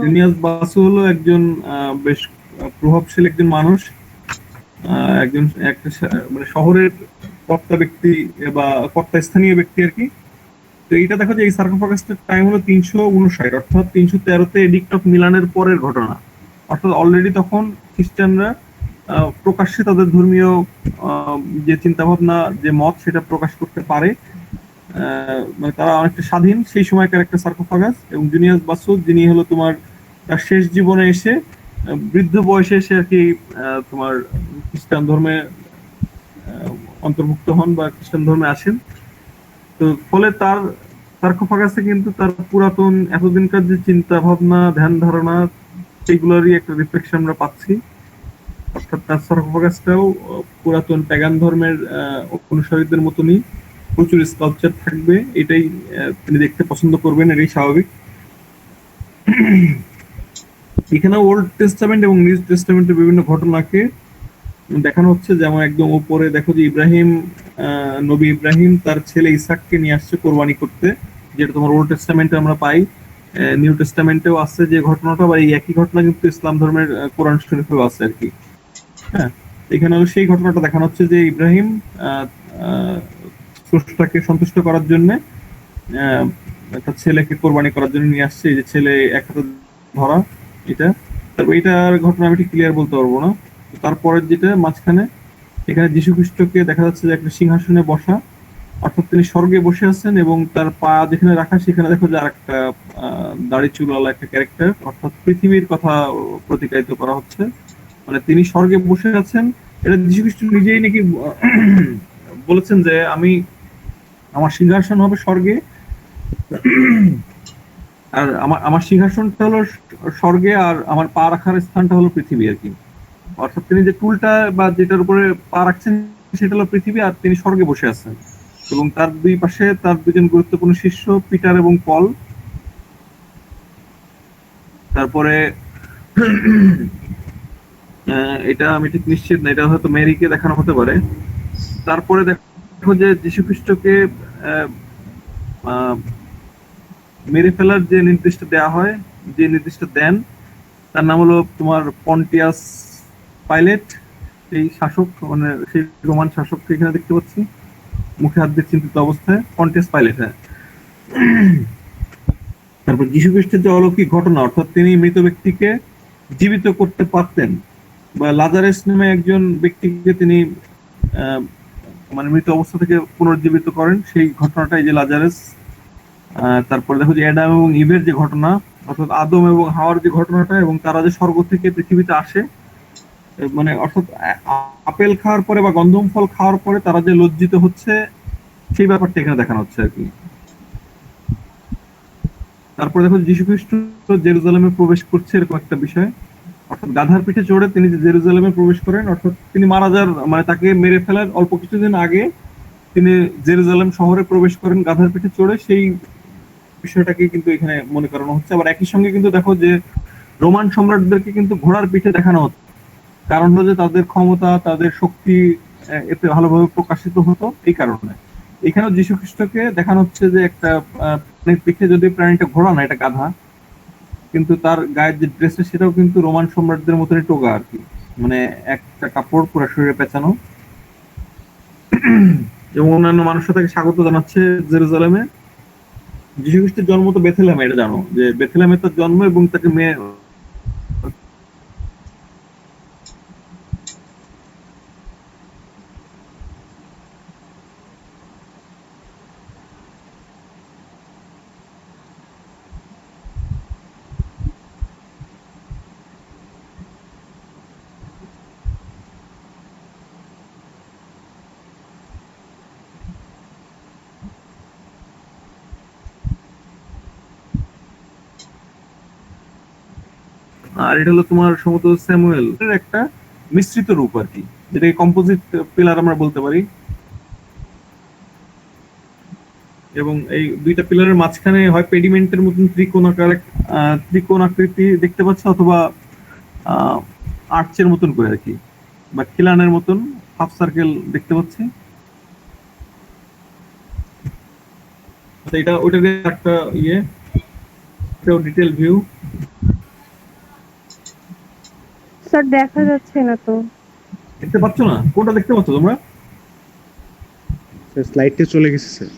জুনিয়াস বাসু হলো একজন বেশ প্রভাবশালী একজন মানুষ, একজন একটা মানে শহরের কর্তা ব্যক্তি বা কর্তা স্থানীয় ব্যক্তি আর কি। তো এইটা দেখো যে এই সার্কোফাগাসটার টাইম হলো 359, অর্থাৎ 313-তে এডিক্ট অফ মিলানের পরের ঘটনা। অর্থাৎ অলরেডি তখন খ্রিস্টানরা প্রকাশ্যে তাদের ধর্মীয় যে চিন্তা ভাবনা, যে মত, সেটা প্রকাশ করতে পারে। মানে তারা অনেকটা স্বাধীন সেই সময়কার একটা সার্কোফাগাস। এবং জুনিয়াস বাসু, যিনি হলো তোমার তার শেষ জীবনে এসে বৃদ্ধ বয়সে এসে আর কি তোমার খ্রিস্টান ধর্মে অন্তর্ভুক্ত হন বা খ্রিস্টান ধর্মে আসেন। তো ফলে তার সার্কোফাগাসে কিন্তু তার পুরাতন এতদিনকার যে চিন্তা ভাবনা, ধ্যান ধারণা, সেগুলোরই একটা রিফ্লেকশন আমরা পাচ্ছি। অর্থাৎ তার সার্কোফাগাসটাও পুরাতন প্যাগান ধর্মের অনুসারীদের মতনই প্রচুর স্কাল্পচার থাকবে, এটাই তিনি দেখতে পছন্দ করবেন, এটাই স্বাভাবিক। এখানে ওল্ড টেস্টামেন্ট এবং নিউ টেস্টামেন্টের বিভিন্ন ঘটনাকে দেখানো হচ্ছে। যেমন একদম উপরে দেখো যে নবী ইব্রাহিম তার ছেলে ইসাককে নিয়ে আসছে কোরবানি করতে, যেটা তোমার ওল্ড টেস্টামেন্টে আমরা পাই। নিউ টেস্টামেন্টেও আছে যে ঘটনাটা, বা এই একই ঘটনা কিন্তু ইসলাম ধর্মের কোরআন শরীফেও আছে আর কি। হ্যাঁ, এখানে সেই ঘটনাটা দেখানো হচ্ছে যে ইব্রাহিম স্রষ্টাকে সন্তুষ্ট করার জন্য তার ছেলেকে কোরবানি করার জন্য নিয়ে আসছে। এই যে ছেলে এক হাতে ধরা, এটা। তারপর এটার ঘটনা আমি ঠিক ক্লিয়ার বলতে পারবো না। তারপরের যেটা মাঝখানে, এখানে যীশু খ্রিস্টকে দেখা যাচ্ছে যে একটা সিংহাসনে বসা, অর্থাৎ তিনি স্বর্গে বসে আছেন এবং তার পা যেখানে রাখা সেখানে দেখো যে আর একটা দাড়ি চুলওয়ালা একটা ক্যারেক্টার, অর্থাৎ পৃথিবীর কথা প্রতিকায়িত করা হচ্ছে। মানে তিনি স্বর্গে বসে আছেন, এটা যীশু খ্রিস্ট নিজেই নাকি বলেছেন যে আমার সিংহাসন হবে স্বর্গে, আর আমার সিংহাসনটা হলো স্বর্গে, আর আমার পা রাখার স্থানটা হলো পৃথিবী আর কি। অর্থাৎ তিনি যে টুলটা বা যেটার উপরে পা রাখছেন সেটা হলো পৃথিবী, আর তিনি স্বর্গে বসে আছেন। এবং তার দুই পাশে তার দুজন গুরুত্বপূর্ণ শিষ্য পিটার এবং পল। তারপরে এটা আমি ঠিক নিশ্চিত না, এটা হয়তো মেরিকে দেখানো হতে পারে। তারপরে দেখো যে যীশু খ্রিস্টকে মেরে ফেলার যে নির্দেশটা দেওয়া হয়, যে নির্দেশটা দেন, তার নাম হলো তোমার পন্টিয়াস পাইলেট, সেই শাসক, মানে সেই রোমান শাসককে এখানে দেখতে পাচ্ছি মুখে হাত দিয়ে চিন্তিত অবস্থায়, পন্টিয়াস পাইলেট। হ্যাঁ, তারপর যীশু খ্রিস্টের যে অলৌকিক ঘটনা, অর্থাৎ তিনি মৃত ব্যক্তিকে জীবিত করতে পারতেন, বা লাজারাস নামে একজন ব্যক্তিকে তিনি মানে মৃত অবস্থা থেকে পুনর্জীবিত করেন, সেই ঘটনাটাই যে লাজারাস। তারপরে দেখো যে অ্যাডাম এবং ইভের যে ঘটনা, অর্থাৎ আদম এবং হাওয়ার যে ঘটনাটা, এবং তারা যে স্বর্গ থেকে পৃথিবীতে আসে, মানে অর্থাৎ আপেল খাওয়ার পরে বা গন্ধম ফল খাওয়ার পরে তারা যে লজ্জিত হচ্ছে, সেই ব্যাপারটা এখানে দেখানো হচ্ছে আর কি। তারপরে দেখো যীশু খ্রিস্ট জেরুজালেমে প্রবেশ করছে, এরকম একটা বিষয়। অর্থাৎ গাধার পিঠে চড়ে তিনি যে জেরুজালেমে প্রবেশ করেন, অর্থাৎ তিনি মারা যাওয়ার, মানে তাকে মেরে ফেলার অল্প কিছুদিন আগে তিনি জেরুজালেম শহরে প্রবেশ করেন গাধার পিঠে চড়ে, সেই বিষয়টাকে কিন্তু এখানে মনে করানো হচ্ছে। আবার একই সঙ্গে কিন্তু দেখো যে রোমান সম্রাটদেরকে কিন্তু ঘোড়ার পিঠে দেখানো হচ্ছে, কারণ হলো যে তাদের ক্ষমতা, তাদের শক্তি এতে ভালোভাবে প্রকাশিত হতো, এই কারণে। এখানেও যীশু খ্রিস্টকে দেখানো হচ্ছে যে একটা প্রাণীর পিঠে, যদি প্রাণীটা ঘোড়া না, এটা গাধা, কিন্তু তার গায়ের যে ড্রেসটা সেটাও কিন্তু রোমান সম্রাটদের মতনই টোগা আর কি, মানে একটা কাপড় পুরো শরীরে পেঁচানো। এবং অন্যান্য মানুষরা তাকে স্বাগত জানাচ্ছে জেরুজালেমে। যীশু খ্রিস্টের জন্ম তো বেথলেমে, এটা জানো যে বেথলেমে তার জন্ম, এবং তাকে মেয়ে আর এটা হলো তোমার সম্ভবত স্যামুয়েল এর একটা মিশ্রিত রূপ আর কি, যেটাকে কম্পোজিট পিলার আমরা বলতে পারি। এবং এই দুইটা পিলারের মাঝখানে হয় পেডিমেন্টের মতন ত্রিকোণ আকৃতি দেখতে পাচ্ছ, অথবা আর্চের মতন করে আর কি, বা খিলানের মতন হাফ সার্কেল দেখতে পাচ্ছি। এটা ওইটাকে একটা ডিটেল ভিউ। স্যার দেখা যাচ্ছে না তো। দেখতে পাচ্ছ না? কোনটা দেখতে পাচ্ছ তোমরা? স্যার স্লাইডটা চলে গেছে স্যার।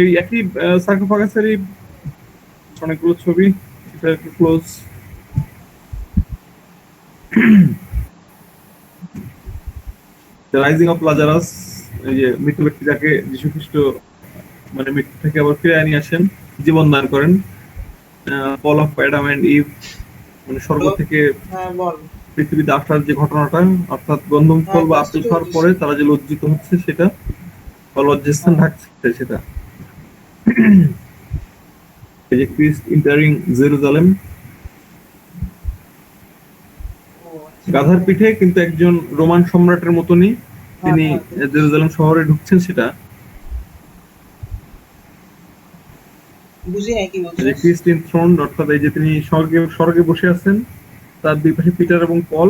এই একই সার্কোফাগাসেরই অনেকগুলো ছবি, এটা একটু ক্লোজ। রাইজিং অফ লাজারাস, এই যে মৃত ব্যক্তিটাকে যীশু খ্রিস্ট মানে মৃত্যু থেকে আবার ফিরে নিয়ে আসেন, জীবন দান করেন। Fall of Adam and Eve, মানে স্বর্গ থেকে হ্যাঁ বল। পৃথিবীতে আসার যে ঘটনাটা, অর্থাৎ গন্ধম ফল বা আপেল খাওয়ার পরে তারা যে লজ্জিত হচ্ছে সেটা, বা লজ্জাস্থান ঢাকছে সেটা। এই যে ক্রিস্ট ইন্টারিং জেরুজালেম, গাধার পিঠে কিন্তু একজন রোমান সম্রাটের মতনই তিনি জেরুজালেম শহরে ঢুকছেন, সেটা। বুঝি নাই কি এই যে বলছিস। ক্রিস্ট ইনথ্রোনড, অর্থাৎ এই যে তিনি স্বর্গে বসে আছেন, তার দুই পাশে পিটার এবং পল,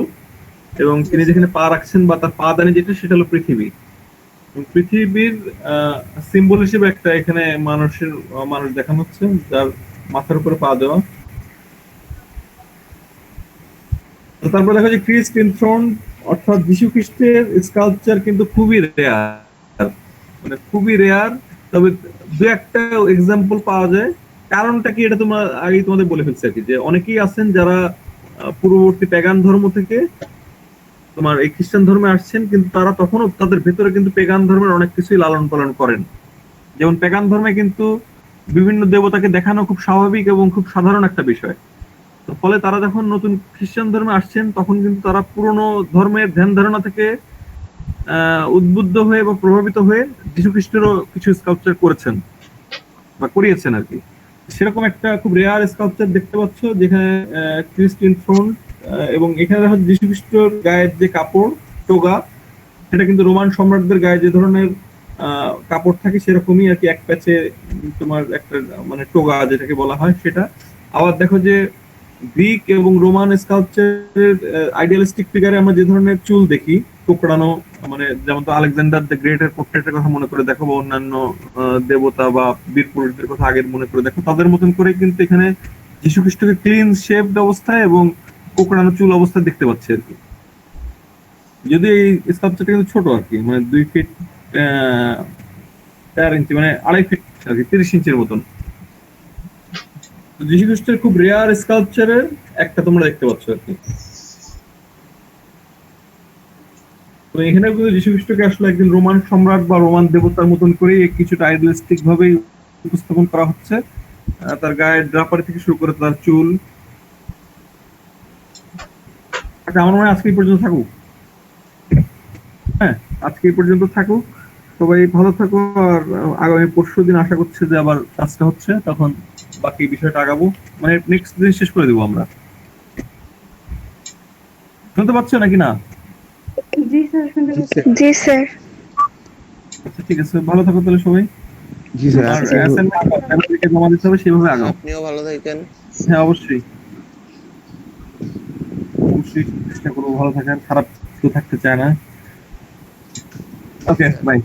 এবং তিনি যেখানে পা রাখছেন বা তার পা দানি যেটা, সেটা হলো পৃথিবী। পৃথিবীর সিম্বল হিসেবে একটা এখানে মানুষ দেখানো হচ্ছে, যার মাথার উপরে পা দেওয়া। তারপর দেখা যায় ক্রিস্ট ইনথ্রোনড, অর্থাৎ যীশু খ্রিস্টের স্কাল্পচার কিন্তু খুবই রেয়ার, মানে খুবই রেয়ার। তবে দু একটা এক্সাম্পল পাওয়া যায়। কারণটা কি, এটা তোমরা আগেই তোমাদের বলে ফেলছি আর কি, যে অনেকেই আছেন যারা পূর্ববর্তী প্যাগান ধর্ম থেকে তোমার এই খ্রিস্টান ধর্মে আসছেন, কিন্তু তারা তখনও তাদের ভেতরে কিন্তু পেগান ধর্মের অনেক কিছুই লালন পালন করেন। যেমন পেগান ধর্মে কিন্তু বিভিন্ন দেবতাকে দেখানো খুব স্বাভাবিক এবং খুব সাধারণ একটা বিষয়। তো ফলে তারা যখন নতুন খ্রিস্টান ধর্মে আসছেন, তখন কিন্তু তারা পুরনো ধর্মের ধ্যান ধারণা থেকে উদ্বুদ্ধ হয়ে বা প্রভাবিত হয়ে যীশু খ্রিস্টেরও কিছু স্কাল্পচার করেছেন বা করিয়েছেন আর কি। সেরকম একটা খুব রেয়ার স্কাল্পচার দেখতে পাচ্ছ, যেখানে ক্রিস্ট ইনথ্রোনড, এবং এখানে দেখা যাচ্ছে যীশু খ্রিস্টের গায়ের যে কাপড় টোগা, সেটা কিন্তু রোমান সম্রাটদের গায়ে যে ধরনের কাপড় থাকে সেরকমই আর কি, এক প্যাচে তোমার একটা মানে টোগা যেটাকে বলা হয় সেটা। আবার দেখো যে গ্রিক এবং রোমান স্কাল্পচারের আইডিয়ালিস্টিক ফিগারে আমরা যে ধরনের চুল দেখি কোকড়ানো, মানে যেমন তো আলেকজান্ডার দ্য গ্রেটের পোর্ট্রেটের কথা মনে করে দেখো, বা অন্যান্য দেবতা বা বীর পুরুষদের কথা আগের মনে করে দেখো, তাদের মতন করে কিন্তু এখানে যীশু খ্রিস্টকে ক্লিন শেপড অবস্থায় এবং কোকড়ানো চুল অবস্থায় দেখতে পাচ্ছি আর কি। যদি এই স্কাল্পচারটা কিন্তু ছোট আর কি, মানে 2 ফিট 4 ইঞ্চি, মানে 2.5 ফিট আর কি, 30 ইঞ্চির মতন। যীশু খ্রিস্টের খুব রেয়ার স্কাল্পচারের একটা তোমরা দেখতে পাচ্ছ আর কি। তো এখানে কিন্তু যীশু খ্রিস্টকে আসলে একজন রোমান সম্রাট বা রোমান দেবতার মতন করেই কিছুটা আইডিয়ালিস্টিক ভাবেই উপস্থাপন করা হচ্ছে। তার গায়ের ড্রাপারি থেকে শুরু করে তার চুল। আচ্ছা, আমার মনে হয় আজকে এই পর্যন্ত থাকুক। হ্যাঁ, আজকে এই পর্যন্ত থাকুক। সবাই ভালো থাকো। আর আগামী পরশুদিন আশা করছি যে আবার কাজটা হচ্ছে, তখন বাকি বিষয়টা আগাবো, মানে নেক্সট দিন শেষ করে দেবো আমরা। শুনতে পাচ্ছ নাকি না? জি স্যার, শুনতে পাচ্ছি। জি স্যার। আচ্ছা ঠিক আছে, ভালো থাকো তাহলে সবাই। জি স্যার। আর অ্যাসাইনমেন্ট জমা দিতে হবে, সেভাবে আগাও। আপনিও ভালো থাকেন। হ্যাঁ অবশ্যই চেষ্টা করবো ভালো থাকার, খারাপ কেউ থাকতে চায় না। Okay bye.